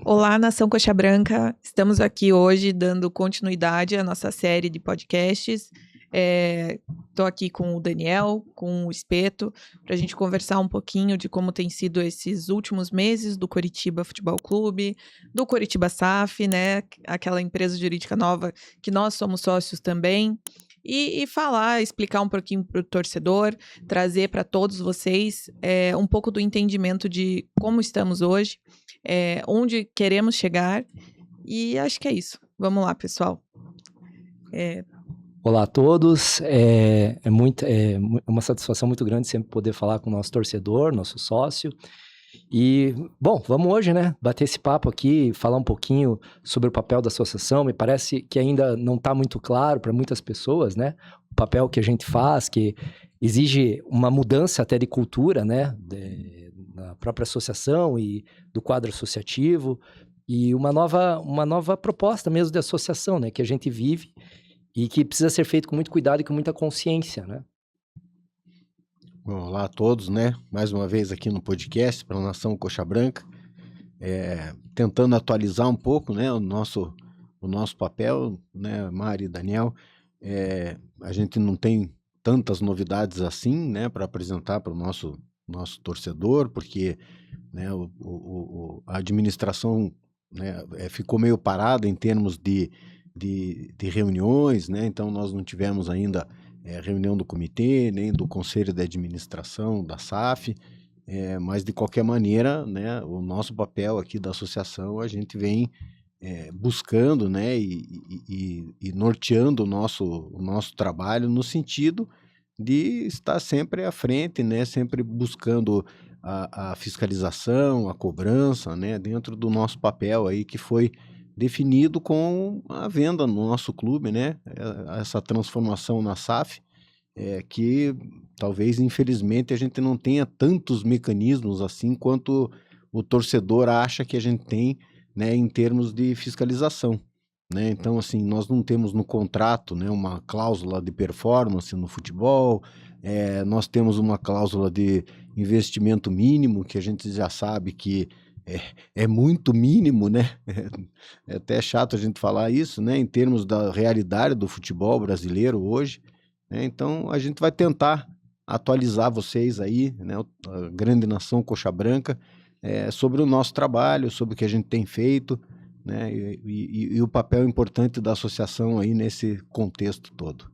Olá, Nação Coxa Branca. Estamos aqui hoje dando continuidade à nossa série de podcasts. Estou aqui com o Daniel, com o Espeto, para a gente conversar um pouquinho de como tem sido esses últimos meses do Coritiba Futebol Clube, do Coritiba SAF, né? Aquela empresa jurídica nova que nós somos sócios também. E falar, explicar um pouquinho para o torcedor, trazer para todos vocês um pouco do entendimento de como estamos hoje, onde queremos chegar, e acho que é isso. Vamos lá, pessoal. Olá a todos, é uma satisfação muito grande sempre poder falar com o nosso torcedor, nosso sócio. E, bom, vamos hoje, né, bater esse papo aqui, falar um pouquinho sobre o papel da associação. Me parece que ainda não está muito claro para muitas pessoas, né, o papel que a gente faz, que exige uma mudança até de cultura, né, na própria associação e do quadro associativo, e uma nova proposta mesmo de associação, né, que a gente vive e que precisa ser feito com muito cuidado e com muita consciência, né? Olá a todos, né? Mais uma vez aqui no podcast para a Nação Coxa Branca, tentando atualizar um pouco, né, o nosso papel, né, Mari e Daniel. A gente não tem tantas novidades assim, né, para apresentar para o nosso torcedor, porque, né, a administração, né, ficou meio parada em termos de reuniões, né? Então nós não tivemos ainda reunião do comitê, nem do conselho de administração da SAF, mas de qualquer maneira, né, o nosso papel aqui da associação, a gente vem buscando, né, e norteando o nosso trabalho no sentido de estar sempre à frente, né, sempre buscando a fiscalização, a cobrança, né, dentro do nosso papel aí que foi definido com a venda no nosso clube, né? Essa transformação na SAF, que talvez, infelizmente, a gente não tenha tantos mecanismos assim quanto o torcedor acha que a gente tem, né, em termos de fiscalização, né? Então, assim, nós não temos no contrato, né, uma cláusula de performance no futebol, nós temos uma cláusula de investimento mínimo, que a gente já sabe que é muito mínimo, né? É até chato a gente falar isso, né? Em termos da realidade do futebol brasileiro hoje, né? Então a gente vai tentar atualizar vocês aí, né? A grande nação Coxa Branca, sobre o nosso trabalho, sobre o que a gente tem feito, né? E o papel importante da associação aí nesse contexto todo.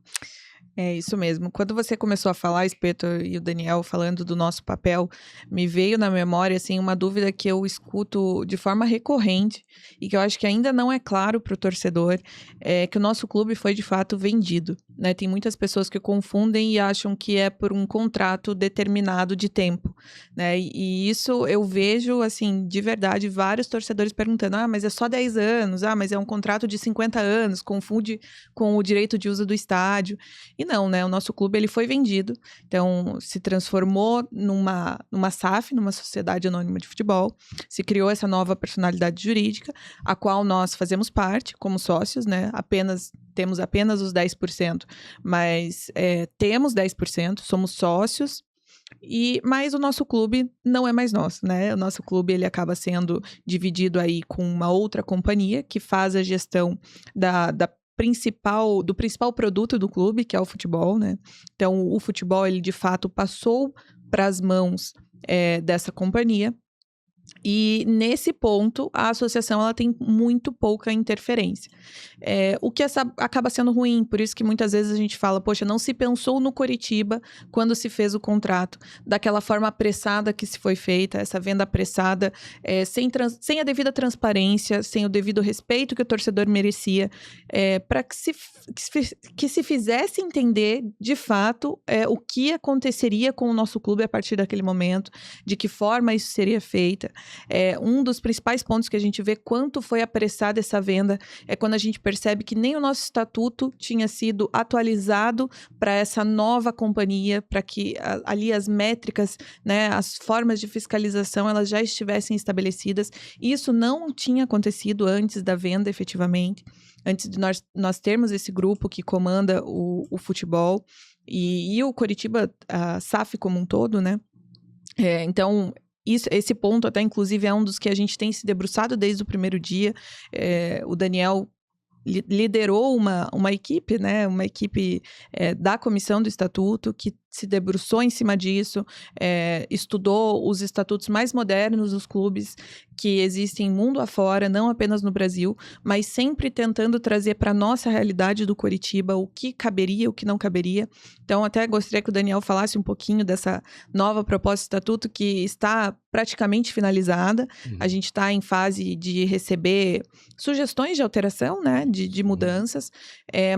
É isso mesmo. Quando você começou a falar, Espeto e o Daniel, falando do nosso papel, me veio na memória, assim, uma dúvida que eu escuto de forma recorrente e que eu acho que ainda não é claro para o torcedor, é que o nosso clube foi, de fato, vendido, né? Tem muitas pessoas que confundem e acham que é por um contrato determinado de tempo, né? E isso eu vejo, assim, de verdade, vários torcedores perguntando, mas é só 10 anos, mas é um contrato de 50 anos, confunde com o direito de uso do estádio. E não, né? O nosso clube ele foi vendido, então se transformou numa SAF, numa Sociedade Anônima de Futebol, se criou essa nova personalidade jurídica, a qual nós fazemos parte como sócios, né? Temos apenas os 10%, mas temos 10%, somos sócios. Mas o nosso clube não é mais nosso, né? O nosso clube ele acaba sendo dividido aí com uma outra companhia que faz a gestão do principal produto do clube, que é o futebol, né? Então, o futebol, ele de fato passou para as mãos dessa companhia. E nesse ponto, a associação ela tem muito pouca interferência. O que acaba sendo ruim, por isso que muitas vezes a gente fala, poxa, não se pensou no Coritiba quando se fez o contrato, daquela forma apressada que se foi feita, essa venda apressada, sem a devida transparência, sem o devido respeito que o torcedor merecia, para que se fizesse entender, de fato, o que aconteceria com o nosso clube a partir daquele momento, de que forma isso seria feita. Um dos principais pontos que a gente vê quanto foi apressada essa venda é quando a gente percebe que nem o nosso estatuto tinha sido atualizado para essa nova companhia, para que ali as métricas, né, as formas de fiscalização, elas já estivessem estabelecidas. Isso não tinha acontecido antes da venda, efetivamente, antes de nós termos esse grupo que comanda o futebol e o Coritiba, a SAF como um todo, né? Então, esse ponto até, inclusive, é um dos que a gente tem se debruçado desde o primeiro dia. O Daniel liderou uma equipe, né? Uma equipe da comissão do estatuto que se debruçou em cima disso, estudou os estatutos mais modernos dos clubes que existem mundo afora, não apenas no Brasil, mas sempre tentando trazer para a nossa realidade do Coritiba o que caberia, o que não caberia. Então, até gostaria que o Daniel falasse um pouquinho dessa nova proposta de estatuto que está praticamente finalizada. A gente está em fase de receber sugestões de alteração, né, de mudanças,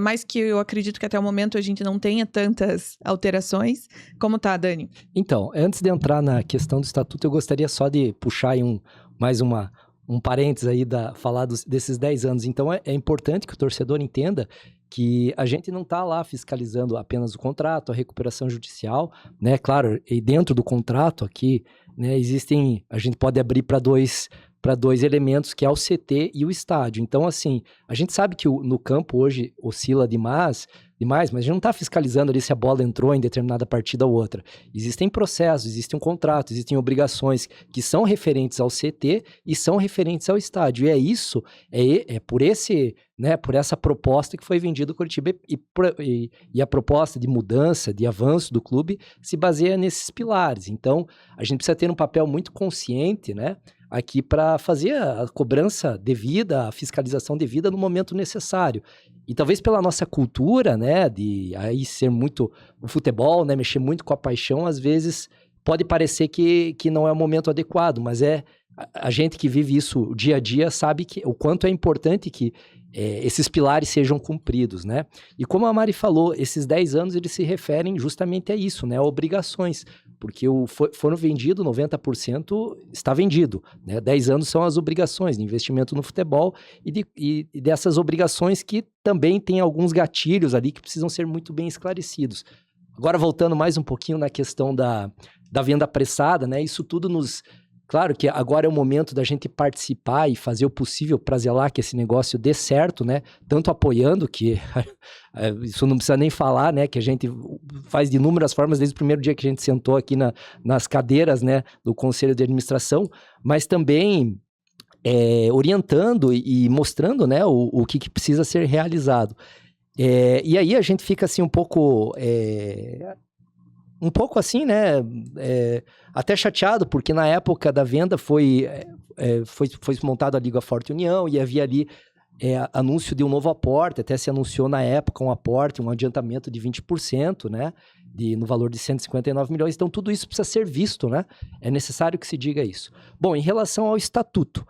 mas que eu acredito que até o momento a gente não tenha tantas alterações. Como tá, Dani? Então, antes de entrar na questão do estatuto, eu gostaria só de puxar aí um parênteses aí, falar desses 10 anos. Então, é importante que o torcedor entenda que a gente não está lá fiscalizando apenas o contrato, a recuperação judicial, né? Claro, e dentro do contrato aqui, né, a gente pode abrir para dois elementos, que é o CT e o estádio. Então, assim, a gente sabe que no campo hoje oscila demais, mas a gente não está fiscalizando ali se a bola entrou em determinada partida ou outra. Existem processos, existe um contrato, existem obrigações que são referentes ao CT e são referentes ao estádio. E é isso, por essa proposta que foi vendida ao Coritiba, e a proposta de mudança, de avanço do clube se baseia nesses pilares. Então, a gente precisa ter um papel muito consciente, né, aqui para fazer a cobrança devida, a fiscalização devida no momento necessário. E talvez pela nossa cultura, né, de aí ser muito o futebol, né, mexer muito com a paixão, às vezes pode parecer que não é o momento adequado, mas a gente que vive isso dia a dia sabe o quanto é importante que esses pilares sejam cumpridos, né? E como a Mari falou, esses 10 anos eles se referem justamente a isso, né? A obrigações, porque foram vendidos, 90% está vendido, né? 10 anos são as obrigações de investimento no futebol e dessas obrigações que também tem alguns gatilhos ali que precisam ser muito bem esclarecidos. Agora, voltando mais um pouquinho na questão da venda apressada, né? Isso tudo Claro que agora é o momento da gente participar e fazer o possível para zelar que esse negócio dê certo, né? Tanto apoiando, que isso não precisa nem falar, né? Que a gente faz de inúmeras formas desde o primeiro dia que a gente sentou aqui nas cadeiras, né, do Conselho de Administração, mas também orientando e mostrando, né, o que precisa ser realizado. E aí a gente fica assim um pouco assim, né, até chateado, porque na época da venda foi montada a Liga Forte União e havia ali anúncio de um novo aporte, até se anunciou na época um aporte, um adiantamento de 20%, né, no valor de 159 milhões, então tudo isso precisa ser visto, né, é necessário que se diga isso. Bom, em relação ao estatuto,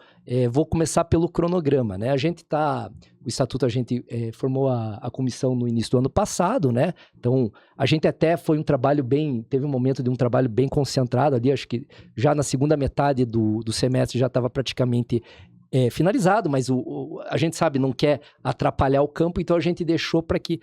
vou começar pelo cronograma, né, o estatuto a gente formou a comissão no início do ano passado, né, então a gente até teve um momento de um trabalho bem concentrado ali, acho que já na segunda metade do semestre já estava praticamente finalizado, mas a gente sabe, não quer atrapalhar o campo, então a gente deixou para que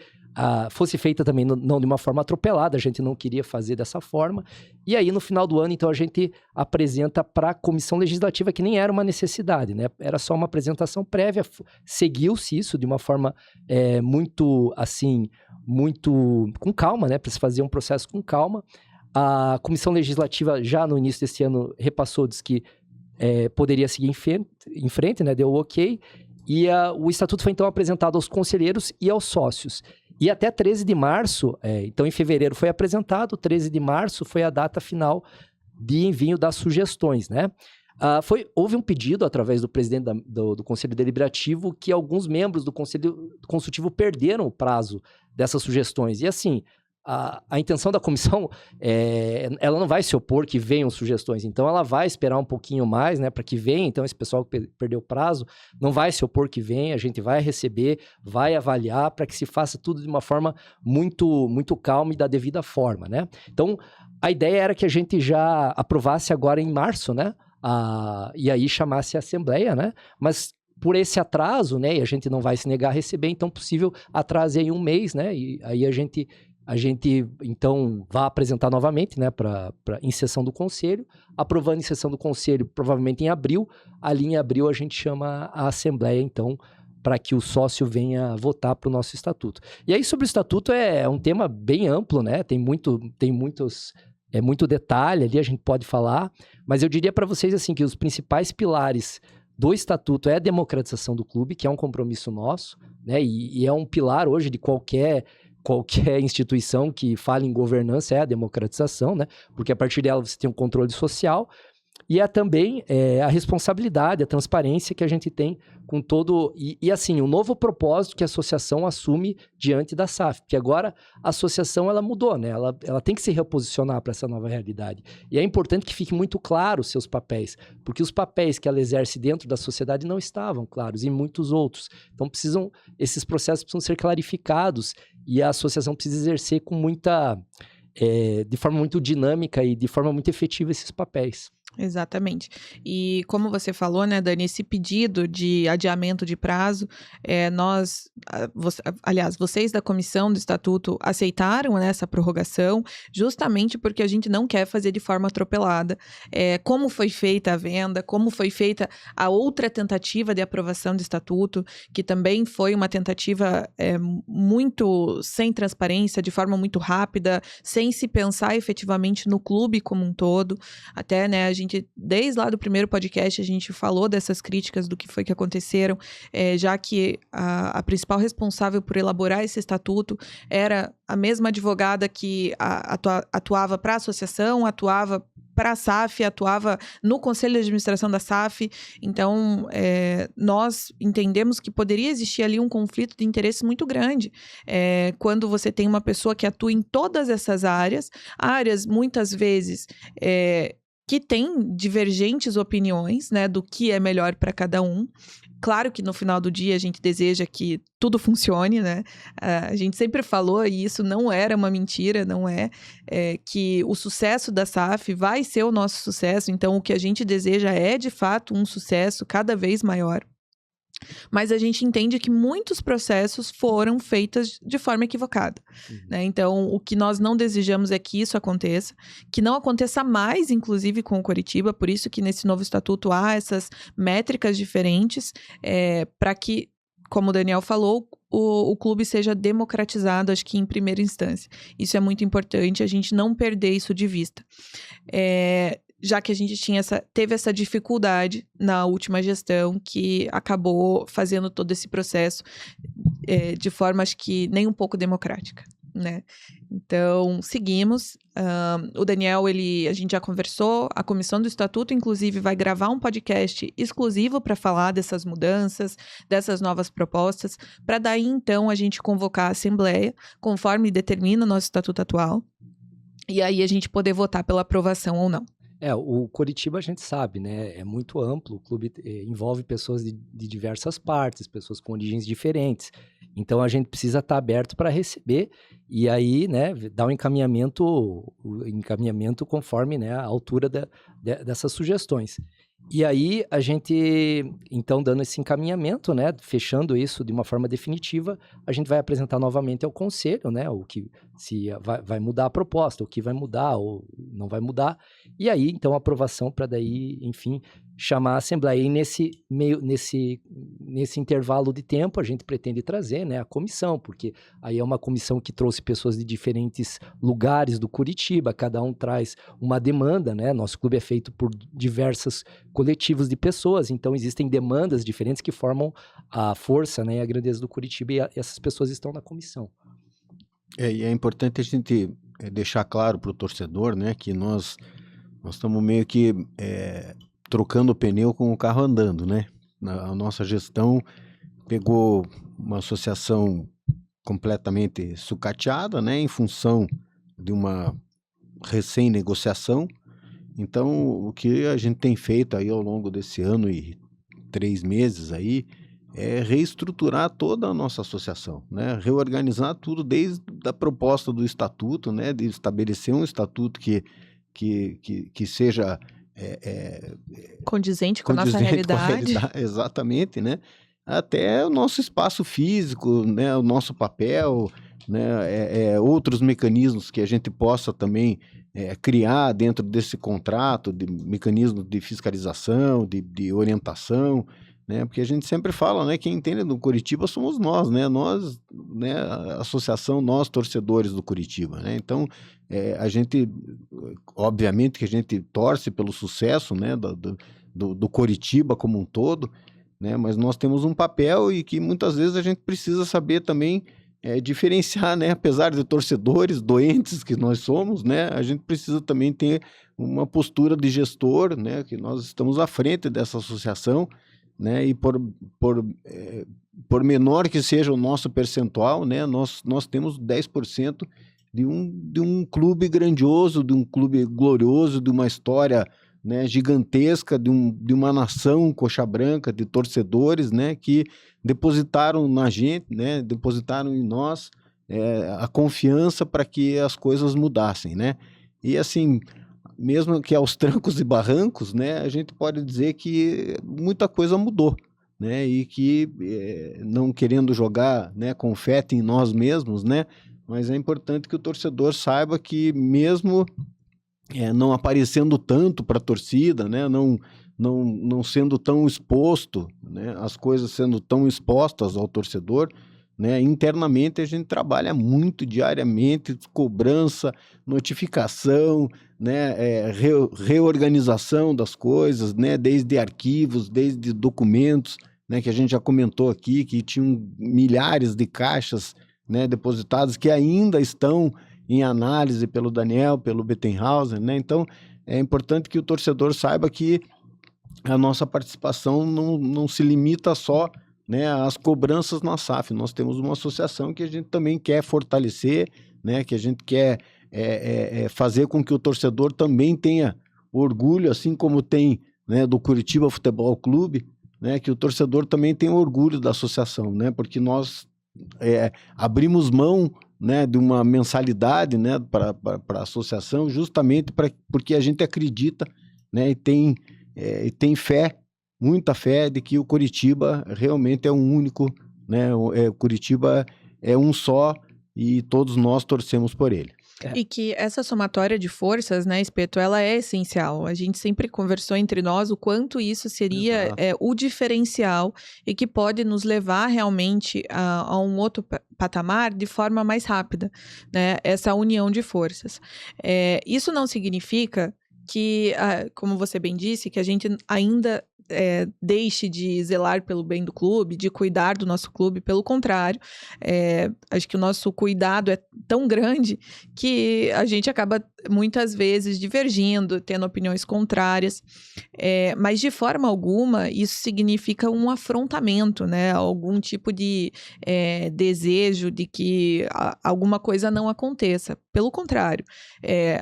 fosse feita também não de uma forma atropelada, a gente não queria fazer dessa forma, e aí no final do ano, então, a gente apresenta para a Comissão Legislativa, que nem era uma necessidade, né, era só uma apresentação prévia, seguiu-se isso de uma forma muito com calma, né, para se fazer um processo com calma. A Comissão Legislativa, já no início desse ano, repassou, disse que poderia seguir em frente, né, deu ok, e o estatuto foi então apresentado aos conselheiros e aos sócios. E até 13 de março, então em fevereiro foi apresentado, 13 de março foi a data final de envio das sugestões, né? Houve um pedido através do presidente do Conselho Deliberativo que alguns membros do Conselho Consultivo perderam o prazo dessas sugestões. E assim, a intenção da comissão, ela não vai se opor que venham sugestões, então ela vai esperar um pouquinho mais, né, para que venha, então esse pessoal que perdeu o prazo não vai se opor que venha, a gente vai receber, vai avaliar para que se faça tudo de uma forma muito, muito calma e da devida forma, né. Então, a ideia era que a gente já aprovasse agora em março, né, e aí chamasse a Assembleia, né, mas por esse atraso, né, e a gente não vai se negar a receber, então possível atrase aí um mês, né, e aí a gente então vai apresentar novamente, né, em sessão do Conselho, aprovando em sessão do Conselho, provavelmente em abril. Ali em abril a gente chama a Assembleia, então, para que o sócio venha votar para o nosso estatuto. E aí sobre o estatuto é um tema bem amplo, né, tem muitos é muito detalhe ali, a gente pode falar, mas eu diria para vocês assim que os principais pilares do estatuto é a democratização do clube, que é um compromisso nosso, né? E é um pilar hoje de qualquer instituição que fala em governança, é a democratização, né? Porque a partir dela você tem um controle social. E é também a responsabilidade, a transparência que a gente tem com todo... E assim, um novo propósito que a associação assume diante da SAF. Porque agora a associação ela mudou, né? Ela tem que se reposicionar para essa nova realidade. E é importante que fique muito claro os seus papéis. Porque os papéis que ela exerce dentro da sociedade não estavam claros, e muitos outros. Então esses processos precisam ser clarificados e a associação precisa exercer com de forma muito dinâmica e de forma muito efetiva esses papéis. Exatamente. E como você falou, né, Dani, esse pedido de adiamento de prazo, vocês da comissão do estatuto aceitaram, né, essa prorrogação, justamente porque a gente não quer fazer de forma atropelada. Como foi feita a venda, como foi feita a outra tentativa de aprovação do estatuto, que também foi uma tentativa muito sem transparência, de forma muito rápida, sem se pensar efetivamente no clube como um todo. Até, né, desde lá do primeiro podcast, a gente falou dessas críticas do que foi que aconteceram, já que a principal responsável por elaborar esse estatuto era a mesma advogada que atuava para a associação, atuava para a SAF, atuava no conselho de administração da SAF. Então, nós entendemos que poderia existir ali um conflito de interesse muito grande. Quando você tem uma pessoa que atua em todas essas áreas muitas vezes que tem divergentes opiniões, né, do que é melhor para cada um. Claro que no final do dia a gente deseja que tudo funcione, né? A gente sempre falou, e isso não era uma mentira, não que o sucesso da SAF vai ser o nosso sucesso. Então, o que a gente deseja é, de fato, um sucesso cada vez maior. Mas a gente entende que muitos processos foram feitos de forma equivocada, né? Então, o que nós não desejamos é que isso aconteça, que não aconteça mais, inclusive, com o Coritiba. Por isso que nesse novo estatuto há essas métricas diferentes, para que, como o Daniel falou, o clube seja democratizado, acho que em primeira instância. Isso é muito importante, a gente não perder isso de vista. Já que a gente teve essa dificuldade na última gestão, que acabou fazendo todo esse processo de forma, acho que, nem um pouco democrática, né? Então, seguimos. O Daniel, a gente já conversou, a comissão do estatuto, inclusive, vai gravar um podcast exclusivo para falar dessas mudanças, dessas novas propostas, para daí, então, a gente convocar a assembleia, conforme determina o nosso estatuto atual, e aí a gente poder votar pela aprovação ou não. O Coritiba a gente sabe, né? É muito amplo, o clube envolve pessoas de diversas partes, pessoas com origens diferentes. Então a gente precisa estar aberto para receber e aí, né, dar o encaminhamento conforme, né, a altura dessas sugestões. E aí a gente, então, dando esse encaminhamento, né, fechando isso de uma forma definitiva, a gente vai apresentar novamente ao conselho, né, se vai mudar a proposta, o que vai mudar ou não vai mudar. E aí, então, a aprovação para daí, enfim, chamar a assembleia. E nesse intervalo de tempo, a gente pretende trazer, né, a comissão, porque aí é uma comissão que trouxe pessoas de diferentes lugares do Curitiba, cada um traz uma demanda, né? Nosso clube é feito por diversos coletivos de pessoas, então existem demandas diferentes que formam a força, né, e a grandeza do Curitiba, e essas pessoas estão na comissão. E é importante a gente deixar claro para o torcedor, né, que nós estamos meio que trocando o pneu com o carro andando, né? A nossa gestão pegou uma associação completamente sucateada, né, em função de uma recém-negociação. Então, o que a gente tem feito aí ao longo desse ano e 3 meses aí é reestruturar toda a nossa associação, né? Reorganizar tudo desde a proposta do estatuto, né? De estabelecer um estatuto que seja condizente com a nossa realidade. Exatamente, né? Até o nosso espaço físico, né? O nosso papel, né? Outros mecanismos que a gente possa também criar dentro desse contrato, de mecanismos de fiscalização, de orientação, né? Porque a gente sempre fala, né? Quem entende do Coritiba somos nós, né? Nós, né? A associação, nós torcedores do Coritiba, né? Então, a gente, obviamente que a gente torce pelo sucesso, né? Do Coritiba como um todo, né? Mas nós temos um papel e que muitas vezes a gente precisa saber também diferenciar, né? Apesar de torcedores doentes que nós somos, né? A gente precisa também ter uma postura de gestor, né? Que nós estamos à frente dessa associação, né? E por menor que seja o nosso percentual, né? Nós temos 10% de um clube grandioso, de um clube glorioso, de uma história, né, gigantesca, de uma nação coxa branca, de torcedores, né, que depositaram na gente, né, depositaram em nós a confiança para que as coisas mudassem, né? E assim, mesmo que aos trancos e barrancos, né, a gente pode dizer que muita coisa mudou, né, e que não querendo jogar, né, confete em nós mesmos, né, mas é importante que o torcedor saiba que mesmo não aparecendo tanto para a torcida, né, não sendo tão exposto, né, as coisas sendo tão expostas ao torcedor, né, internamente a gente trabalha muito diariamente, cobrança, notificação, né, reorganização das coisas, né, desde arquivos, desde documentos, né, que a gente já comentou aqui, que tinham milhares de caixas, né, depositadas que ainda estão em análise pelo Daniel, pelo Bettenhauser, né? Então é importante que o torcedor saiba que a nossa participação não se limita só, né, às cobranças na SAF. Nós temos uma associação que a gente também quer fortalecer, né, que a gente quer fazer com que o torcedor também tenha orgulho, assim como tem, né, do Curitiba Futebol Clube, né, que o torcedor também tenha orgulho da associação, né, porque nós abrimos mão, né, de uma mensalidade, né, para a associação, justamente porque a gente acredita, né, e tem fé, muita fé de que o Coritiba realmente é um único, né, o Coritiba é um só e todos nós torcemos por ele. E que essa somatória de forças, né, Espeto, ela é essencial. A gente sempre conversou entre nós o quanto isso seria o diferencial e que pode nos levar realmente a um outro patamar de forma mais rápida, né? Essa união de forças. Isso não significa que, como você bem disse, que a gente ainda deixe de zelar pelo bem do clube, de cuidar do nosso clube. Pelo contrário, acho que o nosso cuidado é tão grande que a gente acaba muitas vezes divergindo, tendo opiniões contrárias, mas de forma alguma isso significa um afrontamento, né? Algum tipo de desejo de que alguma coisa não aconteça. Pelo contrário,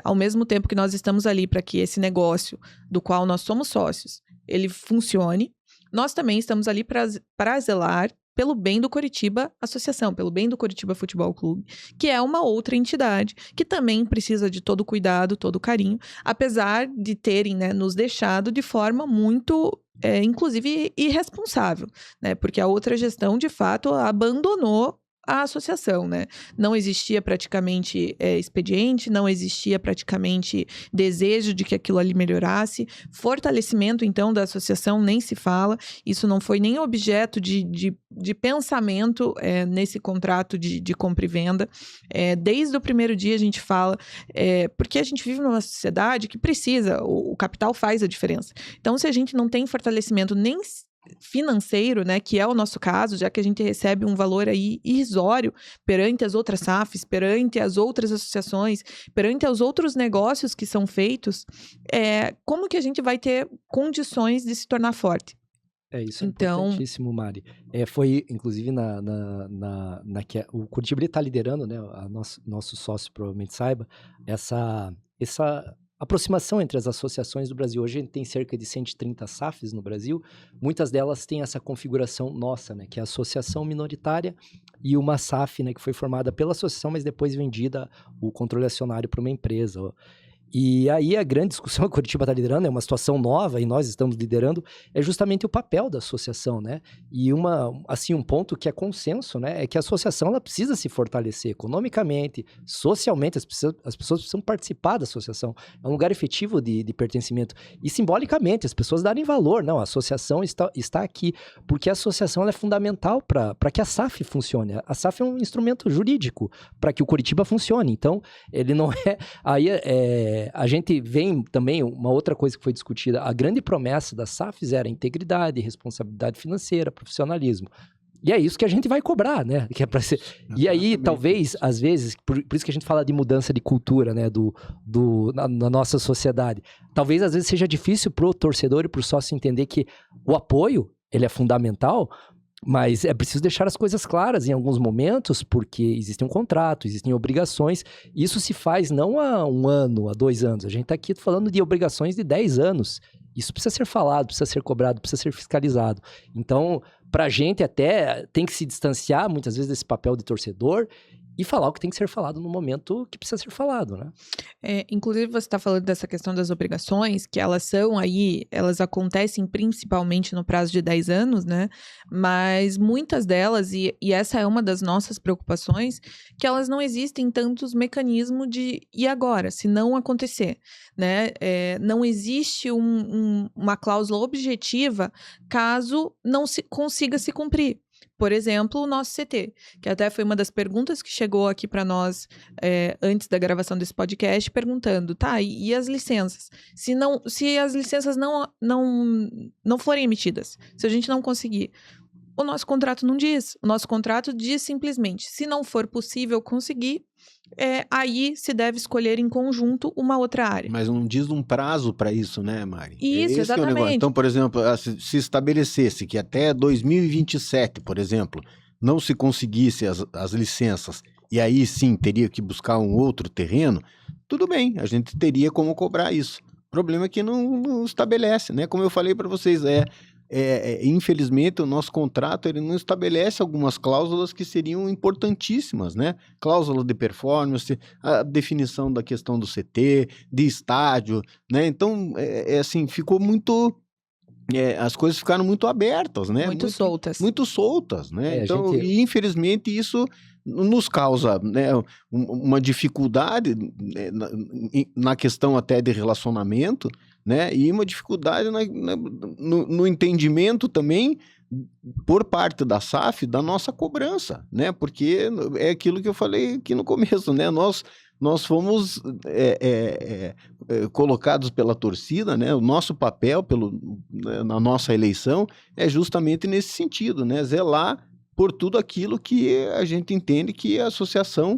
ao mesmo tempo que nós estamos ali para que esse negócio do qual nós somos sócios ele funcione, nós também estamos ali para zelar pelo bem do Coritiba Associação, pelo bem do Coritiba Futebol Clube, que é uma outra entidade que também precisa de todo cuidado, todo carinho, apesar de terem, né, nos deixado de forma muito, inclusive, irresponsável, né, porque a outra gestão, de fato, abandonou a associação, né? Não existia praticamente expediente, não existia praticamente desejo de que aquilo ali melhorasse. Fortalecimento, então, da associação nem se fala. Isso não foi nem objeto de pensamento nesse contrato de compra e venda. Desde o primeiro dia a gente fala, porque a gente vive numa sociedade que precisa, o capital faz a diferença. Então, se a gente não tem fortalecimento nem financeiro, né, que é o nosso caso, já que a gente recebe um valor aí irrisório perante as outras SAFs, perante as outras associações, perante os outros negócios que são feitos, como que a gente vai ter condições de se tornar forte? Isso é importantíssimo, Mari. Foi, inclusive, o Curitiba está liderando, né, nosso sócio provavelmente saiba, essa aproximação entre as associações do Brasil. Hoje a gente tem cerca de 130 SAFs no Brasil, muitas delas têm essa configuração nossa, né, que é a associação minoritária e uma SAF, né, que foi formada pela associação, mas depois vendida o controle acionário para uma empresa. E aí a grande discussão que o Curitiba está liderando, é uma situação nova e nós estamos liderando, é justamente o papel da associação, né? E um ponto que é consenso, né? É que a associação ela precisa se fortalecer economicamente, socialmente, as pessoas precisam participar da associação. É um lugar efetivo de pertencimento. E simbolicamente, as pessoas darem valor. Não, a associação está aqui, porque a associação ela é fundamental para que a SAF funcione. A SAF é um instrumento jurídico para que o Curitiba funcione. Então, ele não é... Aí a gente vem também, uma outra coisa que foi discutida, a grande promessa das SAFs era integridade, responsabilidade financeira, profissionalismo. E é isso que a gente vai cobrar, né? Que é pra ser... E aí, talvez, às vezes, por isso que a gente fala de mudança de cultura, né? Na nossa sociedade. Talvez, às vezes, seja difícil pro torcedor e pro sócio entender que o apoio, ele é fundamental, mas é preciso deixar as coisas claras em alguns momentos, porque existe um contrato, existem obrigações. Isso se faz não há 1 ano, há 2 anos. A gente está aqui falando de obrigações de 10 anos. Isso precisa ser falado, precisa ser cobrado, precisa ser fiscalizado. Então, para a gente até tem que se distanciar muitas vezes desse papel de torcedor e falar o que tem que ser falado no momento que precisa ser falado, né? Inclusive, você está falando dessa questão das obrigações, que elas acontecem principalmente no prazo de 10 anos, né? Mas muitas delas, e essa é uma das nossas preocupações, que elas não existem tantos mecanismos de e agora, se não acontecer, né? Não existe uma cláusula objetiva caso não se consiga se cumprir. Por exemplo, o nosso CT, que até foi uma das perguntas que chegou aqui para nós antes da gravação desse podcast, perguntando, tá, e as licenças? Se as licenças não forem emitidas, se a gente não conseguir, o nosso contrato não diz. O nosso contrato diz simplesmente, se não for possível conseguir, aí se deve escolher em conjunto uma outra área. Mas não diz um prazo para isso, né, Mari? Isso, esse exatamente. Que é o negócio. Então, por exemplo, se estabelecesse que até 2027, por exemplo, não se conseguisse as licenças, e aí sim teria que buscar um outro terreno, tudo bem, a gente teria como cobrar isso. O problema é que não estabelece, né? Como eu falei para vocês, infelizmente o nosso contrato ele não estabelece algumas cláusulas que seriam importantíssimas, né? Cláusula de performance, a definição da questão do CT, de estádio, né? Então, assim, ficou muito... as coisas ficaram muito abertas, né? Muito soltas. Muito soltas, né? Então, gente... e infelizmente isso nos causa, né, uma dificuldade na questão até de relacionamento, né? E uma dificuldade no entendimento também por parte da SAF da nossa cobrança, né? Porque é aquilo que eu falei aqui no começo, né? Nós fomos colocados pela torcida, né? O nosso papel na nossa eleição é justamente nesse sentido, né? Zelar por tudo aquilo que a gente entende que a associação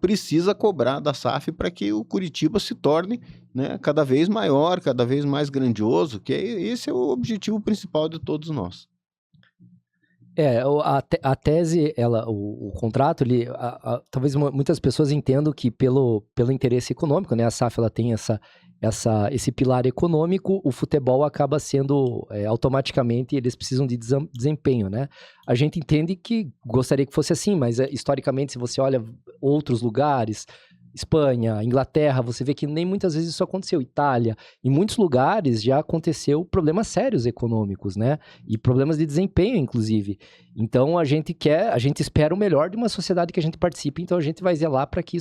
precisa cobrar da SAF para que o Curitiba se torne, né, cada vez maior, cada vez mais grandioso, que esse é o objetivo principal de todos nós. A tese, o contrato, talvez muitas pessoas entendam que pelo interesse econômico, né, a SAF ela tem esse pilar econômico, o futebol acaba sendo automaticamente, eles precisam de desempenho, né? A gente entende que gostaria que fosse assim, mas historicamente, se você olha outros lugares, Espanha, Inglaterra, você vê que nem muitas vezes isso aconteceu. Itália, em muitos lugares já aconteceu problemas sérios econômicos, né? E problemas de desempenho, inclusive. Então, a gente espera o melhor de uma sociedade que a gente participe, então a gente vai zelar para que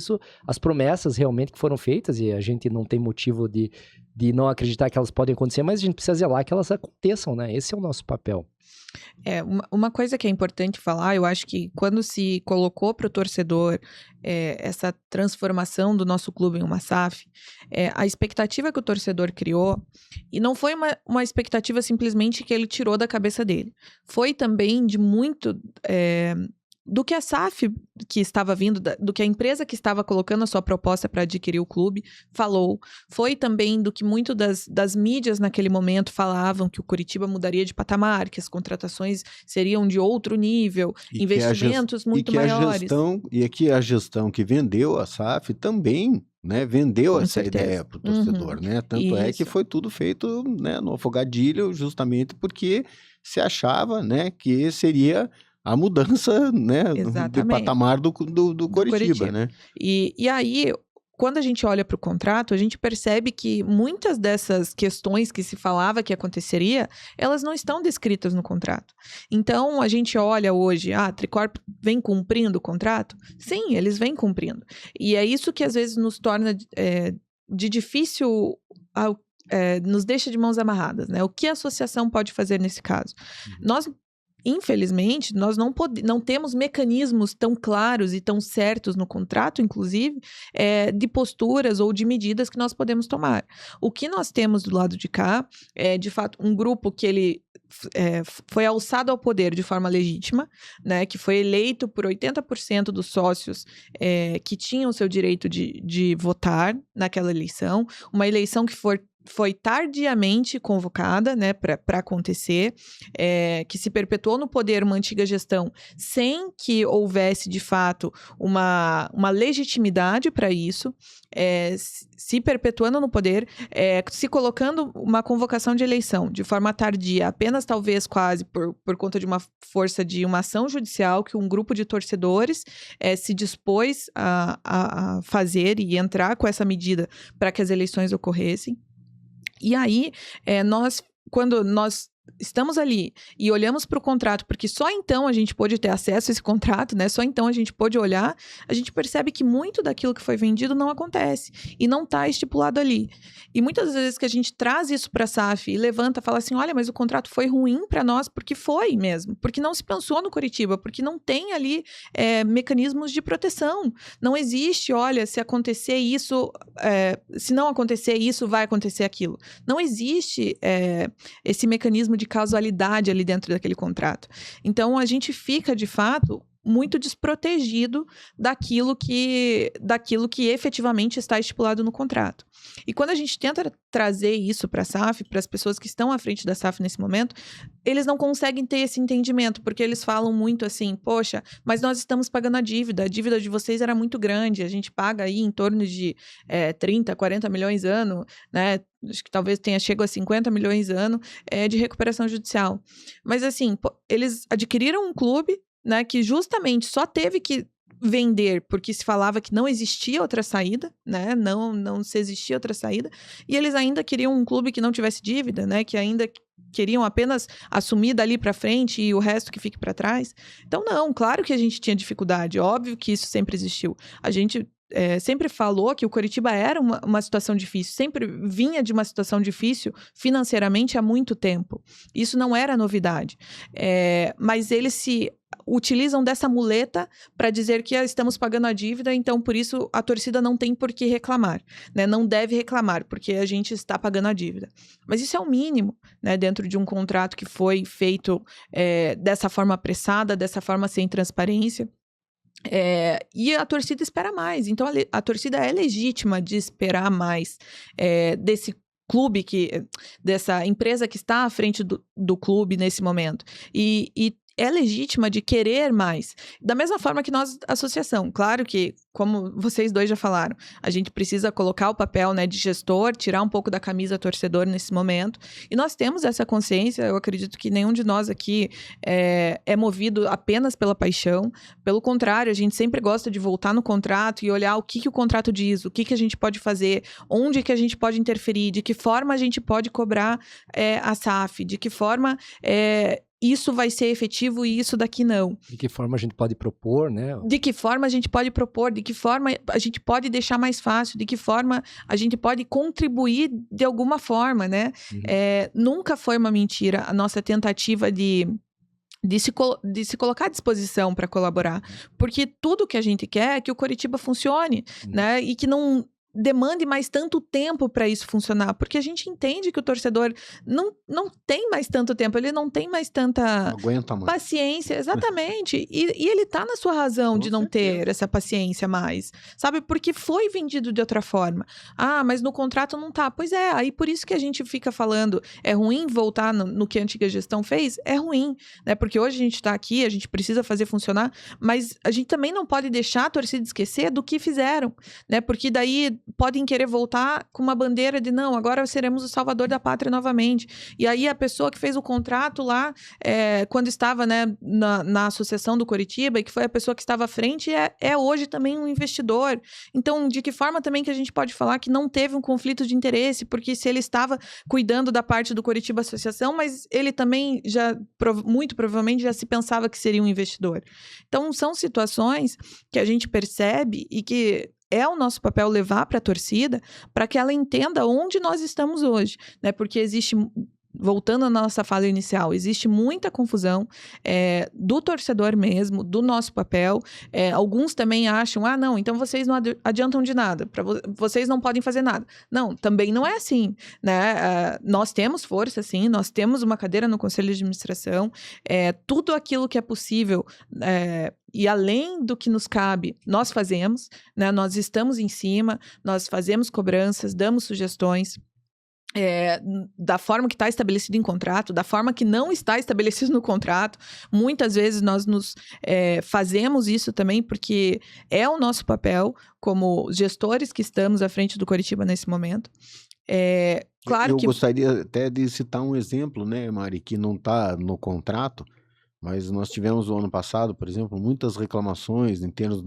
as promessas realmente que foram feitas, e a gente não tem motivo de não acreditar que elas podem acontecer, mas a gente precisa zelar que elas aconteçam, né? Esse é o nosso papel. Uma coisa que é importante falar, eu acho que quando se colocou para o torcedor essa transformação do nosso clube em uma SAF, a expectativa que o torcedor criou, e não foi uma expectativa simplesmente que ele tirou da cabeça dele, foi também de muito... do que a SAF que estava vindo, do que a empresa que estava colocando a sua proposta para adquirir o clube falou. Foi também do que muito das mídias naquele momento falavam, que o Curitiba mudaria de patamar, que as contratações seriam de outro nível, investimentos muito maiores. E aqui a gestão que vendeu a SAF também, né, vendeu Com essa certeza. ideia para o torcedor, né? Tanto é que foi tudo feito, né, no afogadilho, justamente porque se achava, né, que seria a mudança, né, de patamar do Coritiba, né? E aí, quando a gente olha para o contrato, a gente percebe que muitas dessas questões que se falava que aconteceria, elas não estão descritas no contrato. Então, a gente olha hoje, a Tricorp vem cumprindo o contrato? Sim, eles vêm cumprindo. E é isso que às vezes nos torna de difícil... nos deixa de mãos amarradas, né? O que a associação pode fazer nesse caso? Nós, infelizmente, nós não temos mecanismos tão claros e tão certos no contrato, inclusive, de posturas ou de medidas que nós podemos tomar. O que nós temos do lado de cá é, de fato, um grupo que ele foi alçado ao poder de forma legítima, né, que foi eleito por 80% dos sócios que tinham o seu direito de votar naquela eleição, uma eleição que foi tardiamente convocada, né, para acontecer, que se perpetuou no poder uma antiga gestão sem que houvesse, de fato, uma legitimidade para isso, se perpetuando no poder, se colocando uma convocação de eleição de forma tardia, apenas talvez quase por conta de uma força de uma ação judicial que um grupo de torcedores se dispôs a fazer e entrar com essa medida para que as eleições ocorressem. E aí, quando nós estamos ali e olhamos para o contrato, porque só então a gente pôde ter acesso a esse contrato, né? Só então a gente pôde olhar, a gente percebe que muito daquilo que foi vendido não acontece e não está estipulado ali. E muitas vezes que a gente traz isso para a SAF e levanta, fala assim, olha, mas o contrato foi ruim para nós, porque foi mesmo, porque não se pensou no Coritiba, porque não tem ali mecanismos de proteção. Não existe, olha, se acontecer isso, se não acontecer isso, vai acontecer aquilo. Não existe esse mecanismo de causalidade ali dentro daquele contrato. Então, a gente fica, de fato, muito desprotegido daquilo que efetivamente está estipulado no contrato. E quando a gente tenta trazer isso para a SAF, para as pessoas que estão à frente da SAF nesse momento, eles não conseguem ter esse entendimento, porque eles falam muito assim, poxa, mas nós estamos pagando a dívida de vocês era muito grande, a gente paga aí em torno de 30, 40 milhões ano, né? Acho que talvez tenha chegado a 50 milhões ano de recuperação judicial. Mas assim, eles adquiriram um clube, né, que justamente só teve que vender porque se falava que não existia outra saída, né? Não se existia outra saída. E eles ainda queriam um clube que não tivesse dívida, né? Que ainda queriam apenas assumir dali para frente e o resto que fique para trás. Então, não, claro que a gente tinha dificuldade, óbvio que isso sempre existiu. A gente sempre falou que o Coritiba era uma situação difícil, sempre vinha de uma situação difícil financeiramente há muito tempo. Isso não era novidade. Mas eles se utilizam dessa muleta para dizer que estamos pagando a dívida, então por isso a torcida não tem por que reclamar, né? Não deve reclamar, porque a gente está pagando a dívida. Mas isso é o mínimo, né? Dentro de um contrato que foi feito dessa forma apressada, dessa forma sem transparência. E a torcida espera mais. Então, a torcida é legítima de esperar mais desse clube, dessa empresa que está à frente do clube nesse momento. E é legítima de querer mais. Da mesma forma que nós, associação. Claro que, como vocês dois já falaram, a gente precisa colocar o papel, né, de gestor, tirar um pouco da camisa torcedor nesse momento. E nós temos essa consciência. Eu acredito que nenhum de nós aqui é movido apenas pela paixão. Pelo contrário, a gente sempre gosta de voltar no contrato e olhar o que o contrato diz, o que a gente pode fazer, onde que a gente pode interferir, de que forma a gente pode cobrar a SAF, de que forma isso vai ser efetivo e isso daqui não. De que forma a gente pode propor, né? De que forma a gente pode propor, de que forma a gente pode deixar mais fácil, de que forma a gente pode contribuir de alguma forma, né? Uhum. Nunca foi uma mentira a nossa tentativa de se colocar à disposição para colaborar. Porque tudo que a gente quer é que o Coritiba funcione, né? E que não demande mais tanto tempo para isso funcionar, porque a gente entende que o torcedor não tem mais tanto tempo, ele não tem mais tanta paciência, exatamente, e ele tá na sua razão de não ter essa paciência mais, sabe, porque foi vendido de outra forma. Mas no contrato não tá, pois aí por isso que a gente fica falando, é ruim voltar no que a antiga gestão fez, é ruim, né, porque hoje a gente tá aqui, a gente precisa fazer funcionar, mas a gente também não pode deixar a torcida esquecer do que fizeram, né, porque daí podem querer voltar com uma bandeira de não, agora seremos o salvador da pátria novamente. E aí a pessoa que fez o contrato lá, quando estava, né, na associação do Coritiba, e que foi a pessoa que estava à frente, é hoje também um investidor. Então, de que forma também que a gente pode falar que não teve um conflito de interesse, porque se ele estava cuidando da parte do Coritiba Associação, mas ele também já, muito provavelmente, já se pensava que seria um investidor. Então, são situações que a gente percebe e que é o nosso papel levar para a torcida para que ela entenda onde nós estamos hoje, né? Porque existe, voltando à nossa fala inicial, existe muita confusão do torcedor mesmo, do nosso papel. Alguns também acham, não, então vocês não adiantam de nada, vocês não podem fazer nada. Não, também não é assim, né? Nós temos força, sim, nós temos uma cadeira no Conselho de Administração, tudo aquilo que é possível, e além do que nos cabe, nós fazemos, né? Nós estamos em cima, nós fazemos cobranças, damos sugestões, da forma que está estabelecido em contrato, da forma que não está estabelecido no contrato. Muitas vezes nós fazemos isso também porque é o nosso papel como gestores que estamos à frente do Coritiba nesse momento. Claro que... Eu gostaria até de citar um exemplo, né, Mari, que não está no contrato, mas nós tivemos no ano passado, por exemplo, muitas reclamações em termos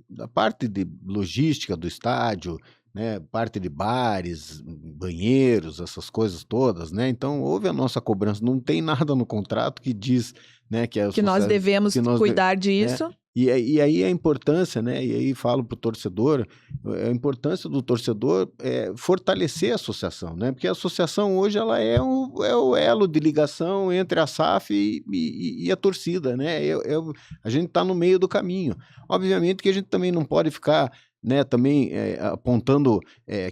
da parte de logística do estádio, né, parte de bares, banheiros, essas coisas todas, né? Então, houve a nossa cobrança. Não tem nada no contrato que diz, né, que nós devemos cuidar disso. E aí a importância, né? E aí falo para o torcedor, a importância do torcedor fortalecer a associação, né? Porque a associação hoje ela é o elo de ligação entre a SAF e a torcida, né? A gente está no meio do caminho. Obviamente que a gente também não pode ficar, né, também apontando